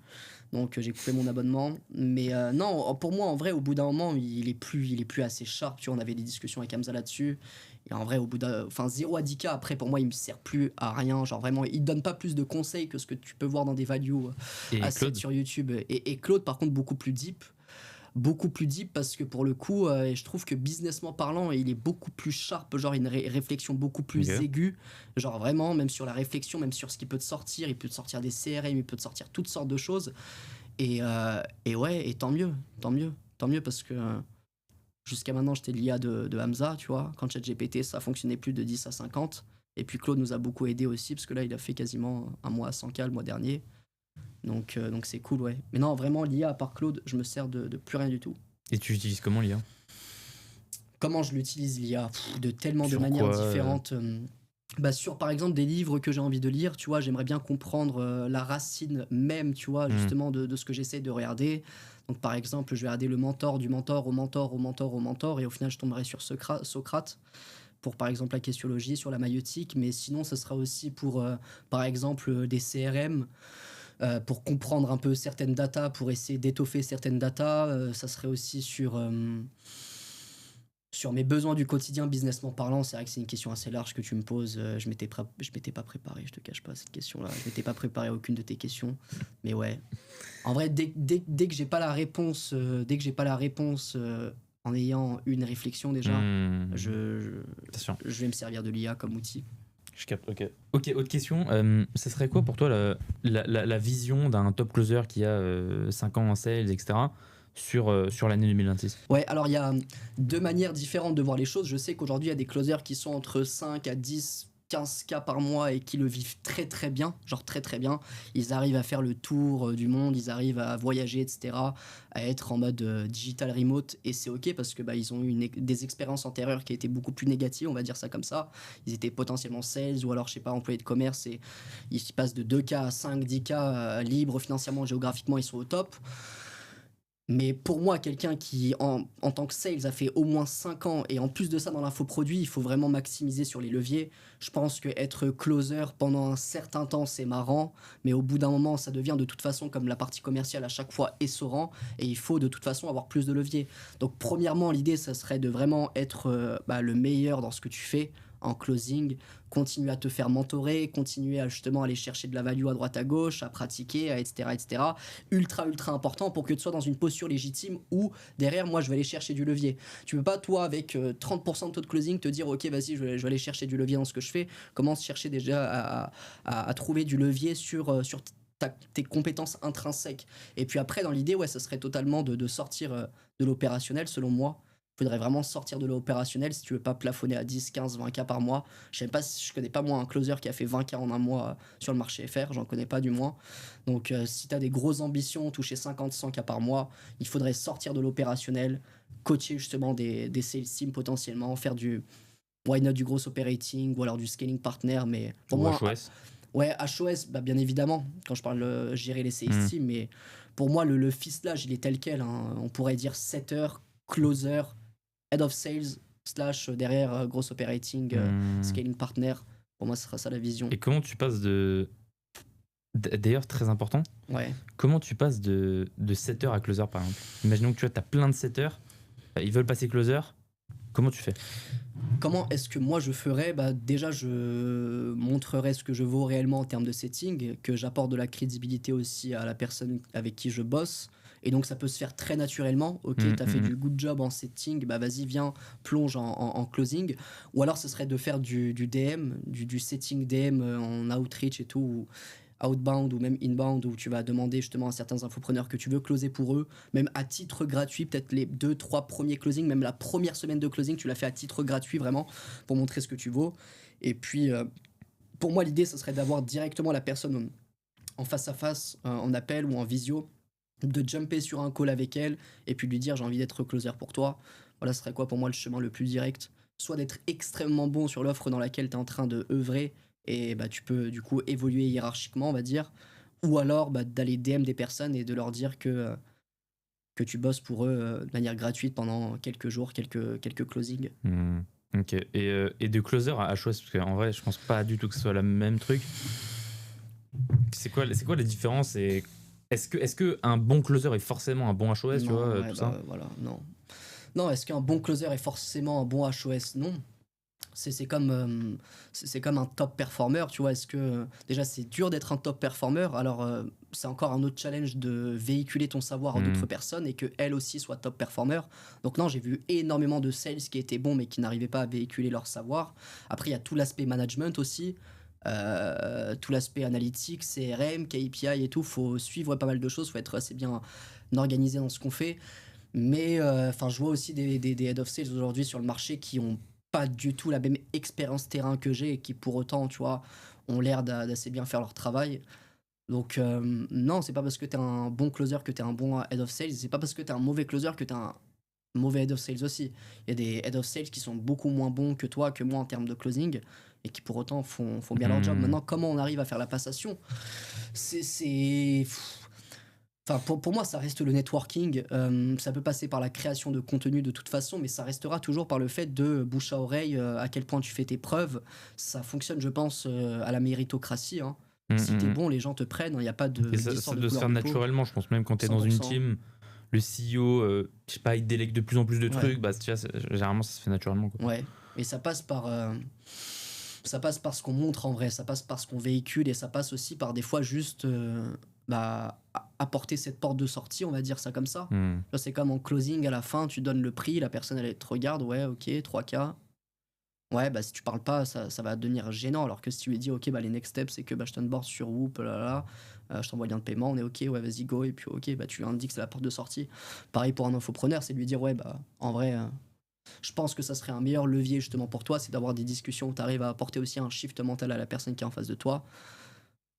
Donc j'ai coupé mon abonnement. Mais non, pour moi, en vrai, au bout d'un moment, il est plus assez sharp. Tu vois, on avait des discussions avec Hamza là-dessus. Et en vrai, au bout d'un. Enfin, 0 à 10K, après, pour moi, il me sert plus à rien. Genre vraiment, il donne pas plus de conseils que ce que tu peux voir dans des values Et assets Claude? sur YouTube. Et Claude, par contre, beaucoup plus deep. Beaucoup plus deep parce que pour le coup, je trouve que businessment parlant, il est beaucoup plus sharp, genre une réflexion beaucoup plus Ok. aiguë, genre vraiment, même sur la réflexion, même sur ce qui peut te sortir, il peut te sortir des CRM, il peut te sortir toutes sortes de choses. Et ouais, et tant mieux, tant mieux, tant mieux parce que jusqu'à maintenant, j'étais l'IA de Hamza, tu vois, quand ChatGPT, ça fonctionnait plus de 10 à 50. Et puis Claude nous a beaucoup aidé aussi parce que là, il a fait quasiment un mois à 100K le mois dernier. Donc c'est cool, ouais. Mais non, vraiment, l'IA, à part Claude, je me sers de plus rien du tout. Et tu utilises comment l'IA? Comment je l'utilise, l'IA? De tellement de Sur manières quoi, différentes. Bah sur, par exemple, des livres que j'ai envie de lire, tu vois, j'aimerais bien comprendre la racine même, tu vois, justement, de ce que j'essaie de regarder. Donc, par exemple, je vais regarder le mentor, du mentor au mentor, au mentor, au mentor, et au final, je tomberai sur Socrate pour, par exemple, la questiologie, sur la maïeutique. Mais sinon, ce sera aussi pour, par exemple, des CRM, pour comprendre un peu certaines datas, pour essayer d'étoffer certaines datas. Ça serait aussi sur mes besoins du quotidien, businessment parlant. C'est vrai que c'est une question assez large que tu me poses. Je m'étais pas préparé, je te cache pas cette question-là. Je m'étais pas préparé à aucune de tes questions. Mais ouais. En vrai, dès que j'ai pas la réponse, en ayant une réflexion déjà, je vais me servir de l'IA comme outil. Je capte, ok. Ok, autre question. Ça serait quoi pour toi la vision d'un top closer qui a 5 ans en sales, etc., sur l'année 2026? Ouais, alors il y a deux manières différentes de voir les choses. Je sais qu'aujourd'hui, il y a des closers qui sont entre 5 à 10, 15K par mois et qui le vivent très très bien, genre très très bien. Ils arrivent à faire le tour du monde, ils arrivent à voyager, etc., à être en mode digital remote, et c'est ok parce que bah, ils ont eu des expériences antérieures qui étaient beaucoup plus négatives, on va dire ça comme ça. Ils étaient potentiellement sales ou alors, je sais pas, employés de commerce, et ils passent de 2K à 5, 10K libres financièrement, géographiquement, ils sont au top. Mais pour moi, quelqu'un qui, en tant que sales, a fait au moins 5 ans, et en plus de ça, dans l'infoproduit, il faut vraiment maximiser sur les leviers. Je pense qu'être closer pendant un certain temps, c'est marrant, mais au bout d'un moment, ça devient de toute façon, comme la partie commerciale à chaque fois, essorant, et il faut de toute façon avoir plus de leviers. Donc, premièrement, l'idée, ça serait de vraiment être le meilleur dans ce que tu fais en closing, continuer à te faire mentorer, continuer à justement aller chercher de la value à droite à gauche, à pratiquer, etc., etc. Ultra, ultra important pour que tu sois dans une posture légitime où derrière, moi, je vais aller chercher du levier. Tu peux pas, toi, avec 30% de taux de closing, te dire, ok, vas-y, je vais aller chercher du levier dans ce que je fais. Commence à chercher déjà à trouver du levier sur tes compétences intrinsèques. Et puis après, dans l'idée, ouais, ça serait totalement de sortir de l'opérationnel, selon moi. Il faudrait vraiment sortir de l'opérationnel si tu veux pas plafonner à 10, 15, 20K par mois. Je connais pas moi un closer qui a fait 20K en un mois sur le marché FR, j'en connais pas du moins. Donc si tu as des grosses ambitions, toucher 50, 100K par mois, il faudrait sortir de l'opérationnel, coacher justement des sales teams potentiellement, faire du why not du gros operating ou alors du scaling partner. Mais pour Ou moi, HOS? ouais, HOS, bah, bien évidemment, quand je parle gérer les sales teams, mais pour moi, le ficelage, il est tel quel, hein. On pourrait dire setter, closer, head of sales, / derrière gross operating, scaling partner. Pour moi, ce sera ça la vision. Et comment tu passes d'ailleurs, très important, Ouais. comment tu passes de setter à closer, par exemple? Imaginons que tu as plein de setters, ils veulent passer closer, Comment tu fais? Comment est-ce que moi je ferais? Bah, déjà, je montrerais ce que je vaux réellement en termes de setting, que j'apporte de la crédibilité aussi à la personne avec qui je bosse. Et donc, ça peut se faire très naturellement. Ok, t'as fait du good job en setting, bah vas-y, viens, plonge en closing. Ou alors, ce serait de faire du DM, du setting DM en outreach et tout, ou outbound ou même inbound, où tu vas demander justement à certains infopreneurs que tu veux closer pour eux, même à titre gratuit, peut-être les 2-3 premiers closings, même la première semaine de closing, tu l'as fait à titre gratuit vraiment, pour montrer ce que tu vaux. Et puis, pour moi, l'idée, ce serait d'avoir directement la personne en face à face, en appel ou en visio, de jumper sur un call avec elle, et puis lui dire j'ai envie d'être closer pour toi. Voilà, ce serait quoi pour moi le chemin le plus direct? Soit d'être extrêmement bon sur l'offre dans laquelle tu es en train de œuvrer, et bah, tu peux du coup évoluer hiérarchiquement, on va dire. Ou alors bah, d'aller DM des personnes et de leur dire que tu bosses pour eux de manière gratuite pendant quelques jours, quelques closings. Ok. Et de closer à HOS, parce qu'en vrai, je pense pas du tout que ce soit le même truc. C'est quoi la différence et est-ce que un bon closer est forcément un bon HOS, tu vois, Non, ouais, tout bah ça? voilà, non. Non, est-ce qu'un bon closer est forcément un bon HOS? Non. C'est comme, c'est comme un top performer, tu vois. Est-ce que déjà c'est dur d'être un top performer, alors c'est encore un autre challenge de véhiculer ton savoir à d'autres personnes et que elles aussi soient top performer. Donc non, j'ai vu énormément de sales qui étaient bons mais qui n'arrivaient pas à véhiculer leur savoir. Après, il y a tout l'aspect management aussi, tout l'aspect analytique, CRM, KPI et tout. Faut suivre pas mal de choses, faut être assez bien organisé dans ce qu'on fait. Mais enfin, je vois aussi des head of sales aujourd'hui sur le marché qui ont pas du tout la même expérience terrain que j'ai et qui pour autant, tu vois, ont l'air d'assez bien faire leur travail. Donc non, c'est pas parce que t'es un bon closer que t'es un bon head of sales, c'est pas parce que t'es un mauvais closer que t'es un mauvais head of sales aussi. Il y a des head of sales qui sont beaucoup moins bons que toi, que moi en termes de closing et qui pour autant font bien leur job. Maintenant, comment on arrive à faire la passation? C'est Enfin, pour moi, ça reste le networking. Ça peut passer par la création de contenu de toute façon, mais ça restera toujours par le fait de bouche à oreille, à quel point tu fais tes preuves. Ça fonctionne, je pense, à la méritocratie, hein. Si t'es bon, les gens te prennent, il n'y a pas Et ça d'histoire de doit se couleur faire de peau. naturellement, je pense. Même quand t'es dans une 100%. team, le CEO, je sais pas, il délègue de plus en plus de Ouais, trucs, bah, tu vois, généralement, ça se fait naturellement, quoi. ouais. Et ça passe par ce qu'on montre en vrai, ça passe par ce qu'on véhicule et ça passe aussi par des fois juste bah, apporter cette porte de sortie, on va dire ça comme ça. Hmm. Tu vois, c'est comme en closing à la fin, tu donnes le prix, la personne elle te regarde, ouais, ok, 3K. Ouais, bah si tu parles pas, ça va devenir gênant. Alors que si tu lui dis, ok, bah les next steps, c'est que bah, je t'onboard sur Whoop, là, là, je t'envoie le lien de paiement, on est ok, ouais, vas-y, go. Et puis, ok, bah tu lui indiques que c'est la porte de sortie. Pareil pour un infopreneur, c'est de lui dire, ouais, bah en vrai, je pense que ça serait un meilleur levier justement pour toi, c'est d'avoir des discussions où tu arrives à apporter aussi un shift mental à la personne qui est en face de toi.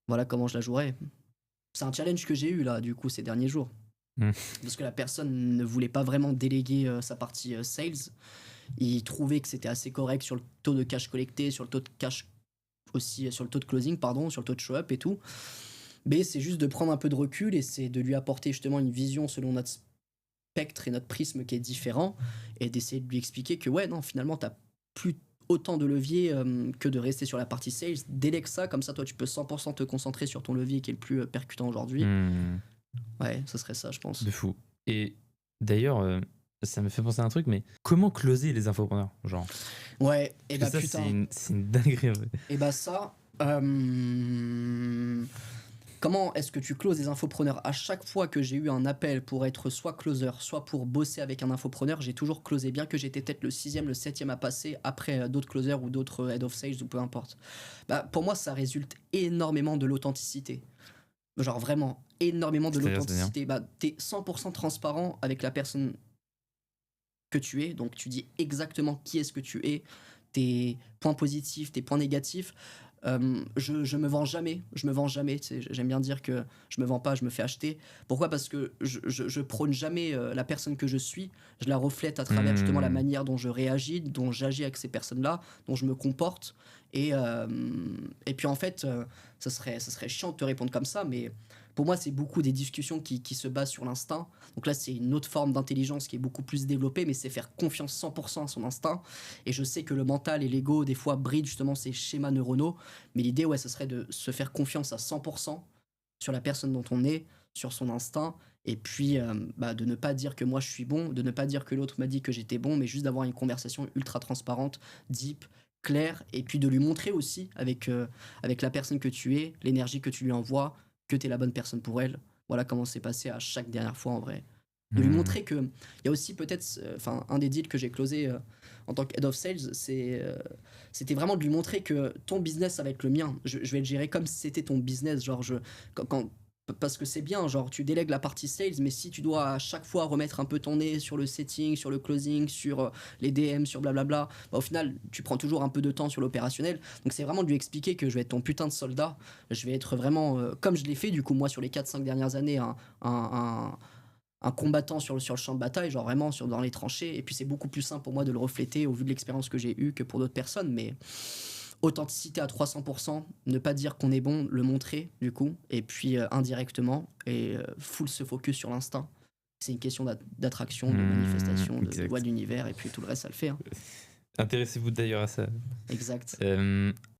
Voilà comment je la jouerais. C'est un challenge que j'ai eu là, du coup, ces derniers jours. Mm. Parce que la personne ne voulait pas vraiment déléguer sa partie sales. Il trouvait que c'était assez correct sur le taux de cash collecté, sur le taux de cash aussi, sur le taux de closing, pardon, sur le taux de show-up et tout. Mais c'est juste de prendre un peu de recul et c'est de lui apporter justement une vision selon notre spectre et notre prisme qui est différent et d'essayer de lui expliquer que ouais, non, finalement, t'as plus autant de leviers que de rester sur la partie sales. Délègue ça, comme ça, toi, tu peux 100% te concentrer sur ton levier qui est le plus percutant aujourd'hui. Ouais, ce serait ça, je pense. De fou. Et d'ailleurs, ça me fait penser à un truc, mais comment closer les infopreneurs, genre? Ouais, et bah Parce que ça, putain. c'est une dinguerie, en fait. Et bah ça, comment est-ce que tu closes des infopreneurs? À chaque fois que j'ai eu un appel pour être soit closer, soit pour bosser avec un infopreneur, j'ai toujours closé, bien que j'étais peut-être le 6e, le 7e à passer après d'autres closers ou d'autres head of sales ou peu importe. Bah, pour moi, ça résulte énormément de l'authenticité. Genre vraiment, énormément de C'est-à-dire l'authenticité. Bah, t'es 100% transparent avec la personne que tu es, donc tu dis exactement qui est-ce que tu es, tes points positifs, tes points négatifs. Je me vends jamais, j'aime bien dire que je me vends pas, je me fais acheter. Pourquoi? Parce que je prône jamais la personne que je suis, je la reflète à travers justement la manière dont je réagis, dont j'agis avec ces personnes-là, dont je me comporte. Et puis en fait, ça serait chiant de te répondre comme ça, mais pour moi, c'est beaucoup des discussions qui se basent sur l'instinct. Donc là, c'est une autre forme d'intelligence qui est beaucoup plus développée, mais c'est faire confiance 100% à son instinct. Et je sais que le mental et l'ego, des fois, brident justement ces schémas neuronaux. Mais l'idée, ouais, ce serait de se faire confiance à 100% sur la personne dont on est, sur son instinct, Et puis, de ne pas dire que moi je suis bon, de ne pas dire que l'autre m'a dit que j'étais bon, mais juste d'avoir une conversation ultra transparente, deep, claire, et puis de lui montrer aussi avec la personne que tu es, l'énergie que tu lui envoies, que tu es la bonne personne pour elle. Voilà comment c'est passé à chaque dernière fois en vrai. De lui montrer que il y a aussi peut-être, un des deals que j'ai closé en tant que head of sales, c'était vraiment de lui montrer que ton business ça va être le mien. Je vais le gérer comme si c'était ton business, genre parce que c'est bien, genre tu délègues la partie sales, mais si tu dois à chaque fois remettre un peu ton nez sur le setting, sur le closing, sur les DM, sur blablabla, au final tu prends toujours un peu de temps sur l'opérationnel. Donc c'est vraiment de lui expliquer que je vais être ton putain de soldat, je vais être vraiment, comme je l'ai fait du coup moi sur les 4-5 dernières années, un combattant sur le champ de bataille, genre vraiment dans les tranchées. Et puis c'est beaucoup plus simple pour moi de le refléter au vu de l'expérience que j'ai eue que pour d'autres personnes. Mais authenticité à 300%, ne pas dire qu'on est bon, le montrer du coup. Et puis indirectement, et full se focus sur l'instinct. C'est une question d'attraction, de manifestation, de loi de l'univers. Et puis tout le reste, ça le fait. Hein. Intéressez-vous d'ailleurs à ça. Exact.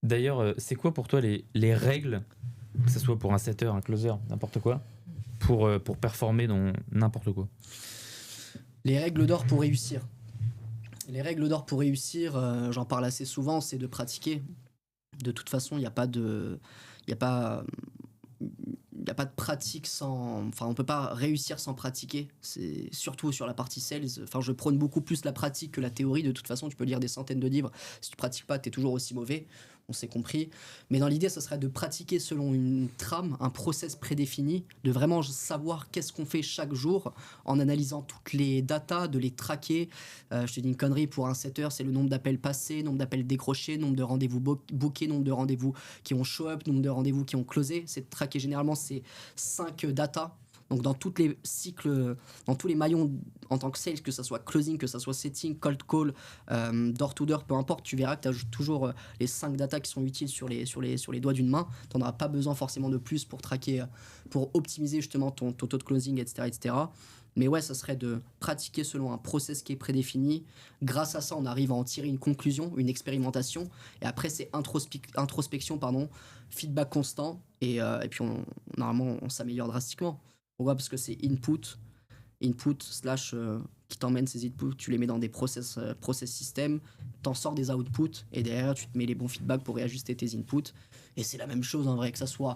D'ailleurs, c'est quoi pour toi les règles, que ce soit pour un setter, un closer, n'importe quoi, pour performer dans n'importe quoi? Les règles d'or pour réussir. Les règles d'or pour réussir, j'en parle assez souvent, c'est de pratiquer. De toute façon, il n'y a pas de... Il a pas... Il n'y a pas de pratique sans... Enfin, on peut pas réussir sans pratiquer. C'est surtout sur la partie sales. Enfin, je prône beaucoup plus la pratique que la théorie. De toute façon, tu peux lire des centaines de livres. Si tu pratiques pas, tu es toujours aussi mauvais. On s'est compris. Mais dans l'idée, ce serait de pratiquer selon une trame, un process prédéfini, de vraiment savoir qu'est-ce qu'on fait chaque jour en analysant toutes les datas, de les traquer. Je te dis une connerie, pour un setter, c'est le nombre d'appels passés, nombre d'appels décrochés, nombre de rendez-vous bookés, nombre de rendez-vous qui ont show up, nombre de rendez-vous qui ont closé. C'est de traquer généralement ces 5 datas. Donc dans tous les cycles, dans tous les maillons en tant que sales, que ça soit closing, que ça soit setting, cold call, door to door, peu importe, tu verras que tu as toujours les 5 datas qui sont utiles sur les doigts d'une main. Tu n'en auras pas besoin forcément de plus pour traquer, pour optimiser justement ton taux de closing, etc., etc. Mais ouais, ça serait de pratiquer selon un process qui est prédéfini. Grâce à ça, on arrive à en tirer une conclusion, une expérimentation. Et après, c'est introspection, feedback constant. Et puis, normalement, on s'améliore drastiquement. Pourquoi ? Parce que c'est input slash qui t'emmène ces inputs, tu les mets dans des process système, t'en sors des outputs, et derrière, tu te mets les bons feedbacks pour réajuster tes inputs. Et c'est la même chose en vrai, que ça soit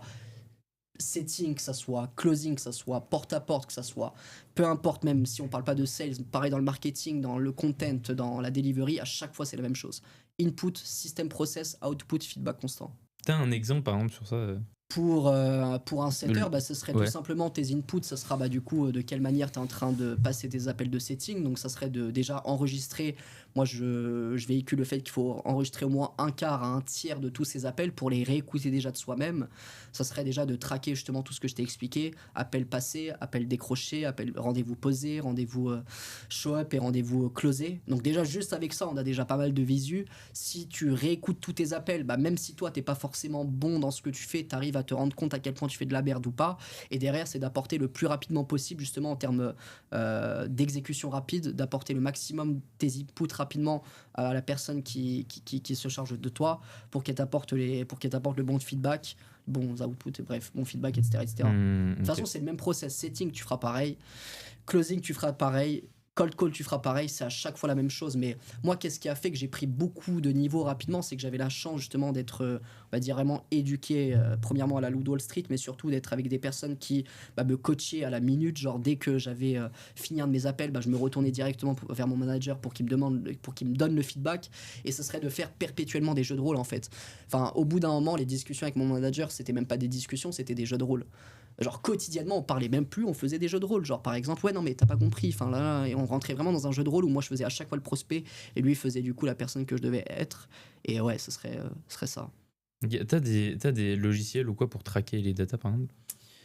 setting, que ça soit closing, que ça soit porte-à-porte, que ça soit... Peu importe, même si on parle pas de sales, pareil dans le marketing, dans le content, dans la delivery, à chaque fois, c'est la même chose. Input, système process, output, feedback constant. T'as un exemple, par exemple, sur ça Pour un setter, ce serait tout simplement tes inputs, ça sera du coup de quelle manière tu es en train de passer tes appels de setting. Donc ça serait de déjà enregistrer. Moi je véhicule le fait qu'il faut enregistrer au moins un quart à un tiers de tous ces appels pour les réécouter déjà de soi-même. Ça serait déjà de traquer justement tout ce que je t'ai expliqué. Appels passés, appels décrochés, rendez-vous posés, rendez-vous show-up et rendez-vous closés. Donc déjà juste avec ça on a déjà pas mal de visu. Si tu réécoutes tous tes appels, même si toi t'es pas forcément bon dans ce que tu fais, t'arrives à te rendre compte à quel point tu fais de la merde ou pas. Et derrière, c'est d'apporter le plus rapidement possible, justement en termes d'exécution rapide, d'apporter le maximum tes inputs rapidement à la personne qui se charge de toi pour qu'elle t'apporte le bon feedback, bons outputs, bref, bon feedback, etc. etc. De toute façon, c'est le même process. Setting, tu feras pareil. Closing, tu feras pareil. Cold call, tu feras pareil, c'est à chaque fois la même chose. Mais moi, qu'est-ce qui a fait que j'ai pris beaucoup de niveaux rapidement, c'est que j'avais la chance justement d'être, on va dire, vraiment éduqué, premièrement à la Loup Wall Street, mais surtout d'être avec des personnes qui me coachaient à la minute. Genre, dès que j'avais fini un de mes appels, je me retournais directement vers mon manager pour qu'il me donne le feedback. Et ce serait de faire perpétuellement des jeux de rôle, en fait. Enfin, au bout d'un moment, les discussions avec mon manager, c'était même pas des discussions, c'était des jeux de rôle. Genre quotidiennement on parlait même plus, on faisait des jeux de rôle, genre par exemple ouais non mais t'as pas compris, enfin là, et on rentrait vraiment dans un jeu de rôle où moi je faisais à chaque fois le prospect et lui faisait du coup la personne que je devais être. Et ouais, ce serait ça. T'as des logiciels ou quoi pour traquer les datas par exemple?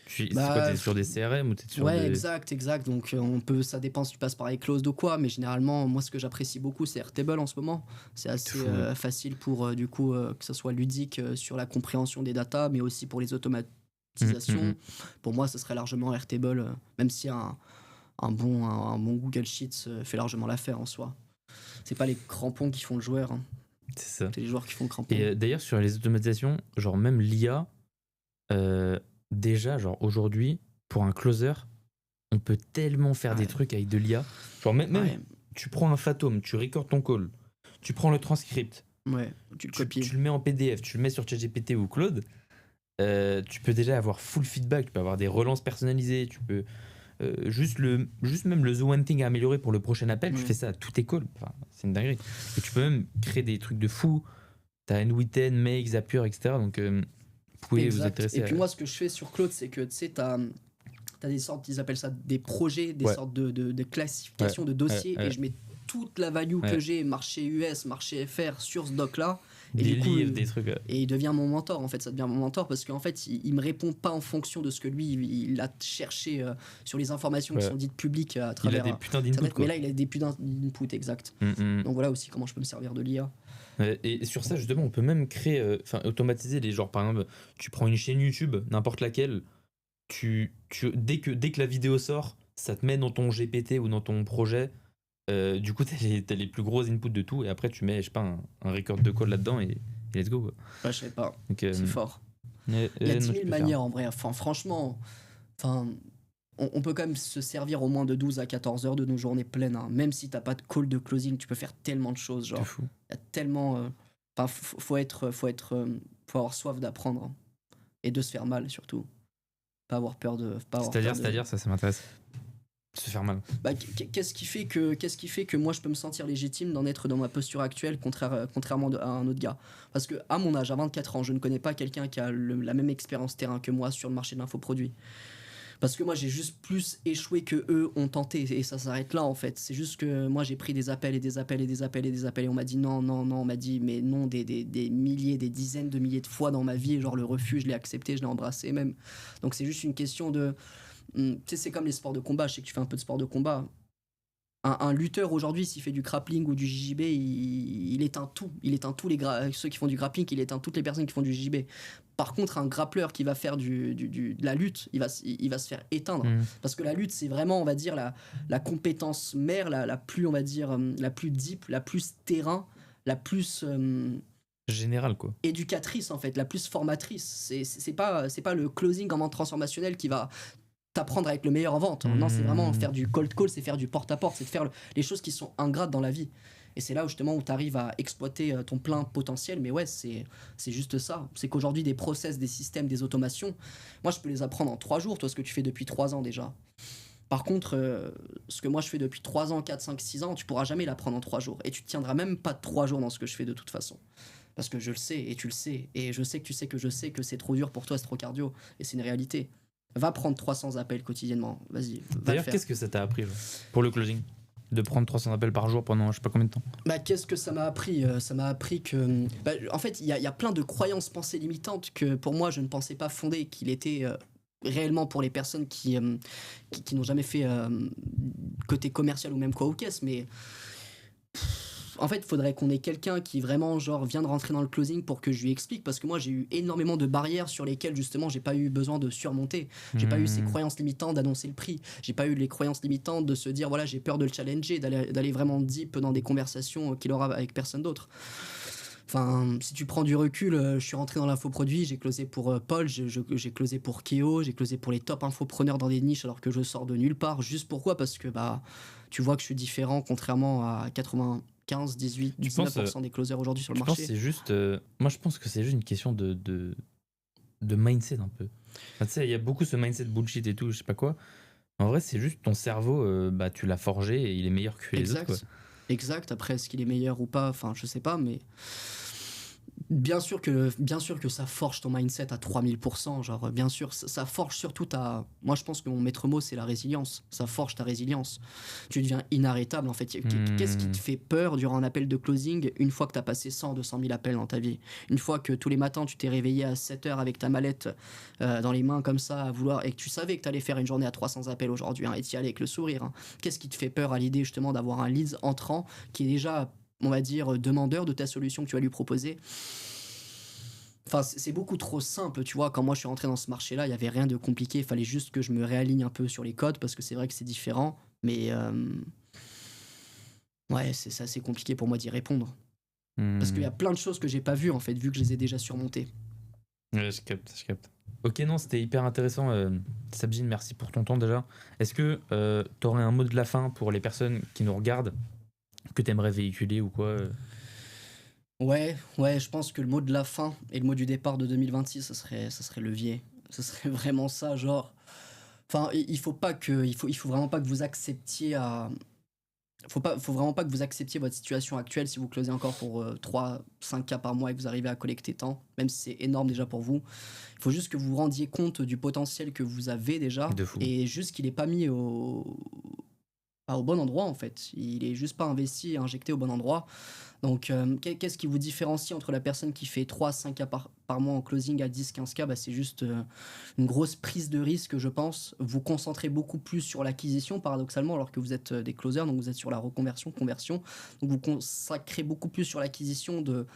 C'est quoi, t'es sur des CRM ou t'es sur ouais, exact. Donc ça dépend si tu passes par iClosed ou quoi, mais généralement moi ce que j'apprécie beaucoup c'est Airtable en ce moment. C'est assez facile pour du coup que ça soit ludique sur la compréhension des datas, mais aussi pour les automatisation. Pour moi, ce serait largement Airtable, même si un bon Google Sheets fait largement l'affaire en soi. C'est pas les crampons qui font le joueur. Hein. C'est ça. C'est les joueurs qui font le crampon. Et d'ailleurs, sur les automatisations, genre même l'IA, déjà, genre aujourd'hui, pour un closer, on peut tellement faire des trucs avec de l'IA. Genre même tu prends un Fathom, tu recordes ton call, tu prends le transcript, tu le copies. Tu le mets en PDF, tu le mets sur ChatGPT ou Claude, tu peux déjà avoir full feedback, tu peux avoir des relances personnalisées, tu peux juste même le The One Thing à améliorer pour le prochain appel, tu fais ça à tous tes calls, enfin, c'est une dinguerie. Et tu peux même créer des trucs de fou, t'as N8N, Make, Zapier, etc. Donc vous pouvez vous intéresser. Et puis moi ce que je fais sur Claude, c'est que tu sais, t'as des sortes, ils appellent ça des projets, des sortes de classification de dossiers, et je mets toute la value que j'ai, marché US, marché FR, sur ce doc-là. Et des du coup, livres, des trucs. Et il devient mon mentor, en fait, ça devient mon mentor, parce qu'en fait, il me répond pas en fonction de ce que lui, il a cherché sur les informations qui sont dites publiques à travers... Il a des putains d'input, quoi. Mais là, il a des putains d'input, exact. Donc voilà aussi comment je peux me servir de l'IA. Et sur ça, justement, on peut même créer, automatiser les genres. Par exemple, tu prends une chaîne YouTube, n'importe laquelle, dès que la vidéo sort, ça te met dans ton GPT ou dans ton projet. Du coup, t'as les plus gros inputs de tout, et après tu mets, je sais pas, un record de call là-dedans, et let's go, quoi. Je sais pas. Donc, c'est fort. Il y a 10 000 manières en vrai. Enfin, franchement, on peut quand même se servir au moins de 12 à 14 heures de nos journées pleines. Hein. Même si t'as pas de call de closing, tu peux faire tellement de choses. Genre, fou. Il y a tellement. Faut avoir soif d'apprendre, hein. Et de se faire mal surtout. Pas avoir peur de. C'est-à-dire, ça m'intéresse. Se faire mal. Qu'est-ce qui fait que moi je peux me sentir légitime d'en être dans ma posture actuelle contrairement à un autre gars? Parce que à mon âge, à 24 ans, je ne connais pas quelqu'un qui a la même expérience terrain que moi sur le marché de l'infoproduit. Parce que moi j'ai juste plus échoué que eux ont tenté, et ça s'arrête là en fait. C'est juste que moi j'ai pris des appels et des appels et des appels et des appels, et on m'a dit non, on m'a dit mais non des milliers, des dizaines de milliers de fois dans ma vie, et genre le refus je l'ai accepté, je l'ai embrassé même. Donc c'est juste une question de... Tu sais, c'est comme les sports de combat, je sais que tu fais un peu de sport de combat. Un lutteur aujourd'hui, s'il fait du grappling ou du JJB, il éteint tout. Il éteint tous ceux qui font du grappling, il éteint toutes les personnes qui font du JJB. Par contre, un grappleur qui va faire de la lutte, il va se faire éteindre. Parce que la lutte, c'est vraiment, on va dire, la compétence mère, la plus, on va dire, la plus deep, la plus terrain, la plus... générale, quoi. Éducatrice, en fait, la plus formatrice. C'est pas le closing en vente transformationnelle qui va t'apprendre à être le meilleur en vente. Non, c'est vraiment faire du cold call, c'est faire du porte-à-porte, c'est de faire les choses qui sont ingrates dans la vie. Et c'est là où justement où tu arrives à exploiter ton plein potentiel. Mais ouais, c'est juste ça. C'est qu'aujourd'hui, des process, des systèmes, des automations, moi je peux les apprendre en 3 jours, toi ce que tu fais depuis 3 ans déjà. Par contre, ce que moi je fais depuis 3 ans, 4, 5, 6 ans, tu pourras jamais l'apprendre en 3 jours. Et tu tiendras même pas 3 jours dans ce que je fais de toute façon. Parce que je le sais et tu le sais. Et je sais que tu sais que je sais que c'est trop dur pour toi, c'est trop cardio. Et c'est une réalité. Va prendre 300 appels quotidiennement. Vas-y. D'ailleurs, qu'est-ce que ça t'a appris pour le closing? De prendre 300 appels par jour pendant je sais pas combien de temps? Qu'est-ce que ça m'a appris? Ça m'a appris que... en fait, il y a plein de croyances pensées limitantes que pour moi, je ne pensais pas fondées, qu'il était réellement pour les personnes qui n'ont jamais fait côté commercial ou même quoi aux caisses. Mais... en fait, il faudrait qu'on ait quelqu'un qui vraiment genre vient de rentrer dans le closing pour que je lui explique, parce que moi j'ai eu énormément de barrières sur lesquelles justement j'ai pas eu besoin de surmonter. J'ai pas eu ces croyances limitantes d'annoncer le prix. J'ai pas eu les croyances limitantes de se dire voilà, j'ai peur de le challenger, d'aller vraiment deep dans des conversations qu'il aura avec personne d'autre. Enfin, si tu prends du recul, je suis rentré dans l'infoproduit, j'ai closé pour Paul, j'ai closé pour Keo, j'ai closé pour les top infopreneurs dans des niches alors que je sors de nulle part. Juste pourquoi? Parce que tu vois que je suis différent contrairement à 95, 18, 19% des closers aujourd'hui sur le marché. C'est juste, moi je pense que c'est juste une question de mindset un peu. Enfin, tu sais, il y a beaucoup ce mindset bullshit et tout, je sais pas quoi. En vrai, c'est juste ton cerveau, tu l'as forgé et il est meilleur que les autres, quoi. Exact, après est-ce qu'il est meilleur ou pas, enfin je sais pas, mais bien sûr que ça forge ton mindset à 3000%, genre bien sûr, ça forge surtout moi je pense que mon maître mot c'est la résilience, ça forge ta résilience, tu deviens inarrêtable en fait. Qu'est-ce qui te fait peur durant un appel de closing une fois que t'as passé 100, 200 000 appels dans ta vie, une fois que tous les matins tu t'es réveillé à 7h avec ta mallette dans les mains comme ça à vouloir, et que tu savais que t'allais faire une journée à 300 appels aujourd'hui, et t'y allais avec le sourire, Qu'est-ce qui te fait peur à l'idée justement d'avoir un lead entrant qui est déjà, on va dire, demandeur de ta solution que tu vas lui proposer? Enfin, c'est beaucoup trop simple, tu vois. Quand moi je suis rentré dans ce marché-là, il n'y avait rien de compliqué. Il fallait juste que je me réaligne un peu sur les codes, parce que c'est vrai que c'est différent. Mais ouais, c'est assez compliqué pour moi d'y répondre. Parce qu'il y a plein de choses que j'ai pas vues, en fait, vu que je les ai déjà surmontées. Ouais, je capte. Ok, non, c'était hyper intéressant. Sabine, merci pour ton temps déjà. Est-ce que tu aurais un mot de la fin pour les personnes qui nous regardent, que tu aimerais véhiculer ou quoi Ouais, je pense que le mot de la fin et le mot du départ de 2026, ça serait levier. Ce serait vraiment ça, genre. Enfin, il faut pas que, il faut vraiment pas que vous acceptiez à. Faut vraiment pas que vous acceptiez votre situation actuelle si vous closez encore pour 3-5 cas par mois et que vous arrivez à collecter tant, même si c'est énorme déjà pour vous. Il faut juste que vous vous rendiez compte du potentiel que vous avez déjà De fou. et juste qu'il n'est pas mis pas au bon endroit en fait. Il est juste pas investi et injecté au bon endroit. Donc, qu'est-ce qui vous différencie entre la personne qui fait 3-5 cas par mois en closing à 10-15 cas? Bah, c'est juste une grosse prise de risque, je pense. Vous concentrez beaucoup plus sur l'acquisition, paradoxalement, alors que vous êtes des closers, donc vous êtes sur la reconversion, conversion. Donc, vous consacrez beaucoup plus sur l'acquisition de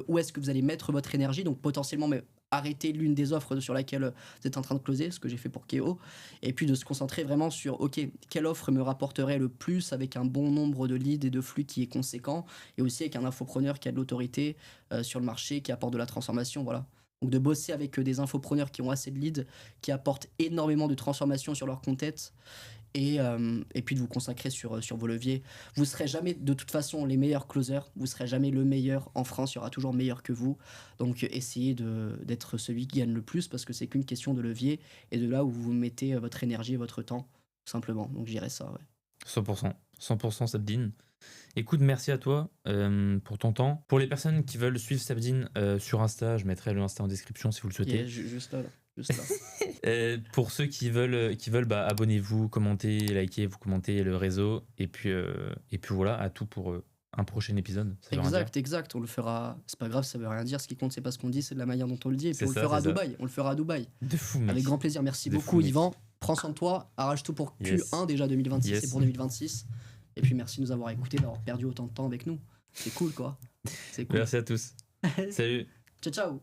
où est-ce que vous allez mettre votre énergie. Donc, potentiellement, mais arrêter l'une des offres sur laquelle vous êtes en train de closer, ce que j'ai fait pour Keo, et puis de se concentrer vraiment sur, ok, quelle offre me rapporterait le plus avec un bon nombre de leads et de flux qui est conséquent, et aussi avec un infopreneur qui a de l'autorité sur le marché, qui apporte de la transformation, voilà. Donc de bosser avec des infopreneurs qui ont assez de leads, qui apportent énormément de transformation sur leur content, et puis de vous consacrer sur vos leviers. Vous serez jamais de toute façon les meilleurs closers, vous serez jamais le meilleur en France, il y aura toujours meilleur que vous. Donc essayez d'être celui qui gagne le plus parce que c'est qu'une question de levier et de là où vous mettez votre énergie et votre temps, tout simplement. Donc je dirais ça, ouais. 100%. 100% Sabine. Écoute, merci à toi pour ton temps. Pour les personnes qui veulent suivre Sabine sur Insta, je mettrai le Insta en description si vous le souhaitez. Yeah, juste là. Juste là. Pour ceux qui veulent bah, abonnez-vous, commentez, likez, vous commentez le réseau. Et puis voilà, à tout pour un prochain épisode. Ça veut rien dire. Exact. On le fera. C'est pas grave, ça veut rien dire. Ce qui compte, c'est pas ce qu'on dit, c'est de la manière dont on le dit. Et puis C'est on le ça, fera à c'est ça. Dubaï. On le fera à Dubaï. De fou, mec. Avec grand plaisir. Merci De beaucoup, fou, mec. Yvan. Prends soin de toi. Arrache tout pour Yes. Q1 déjà 2026 Yes. et pour 2026. Et puis merci de nous avoir écoutés, d'avoir perdu autant de temps avec nous. C'est cool, quoi. C'est cool. Merci à tous. Salut. Ciao.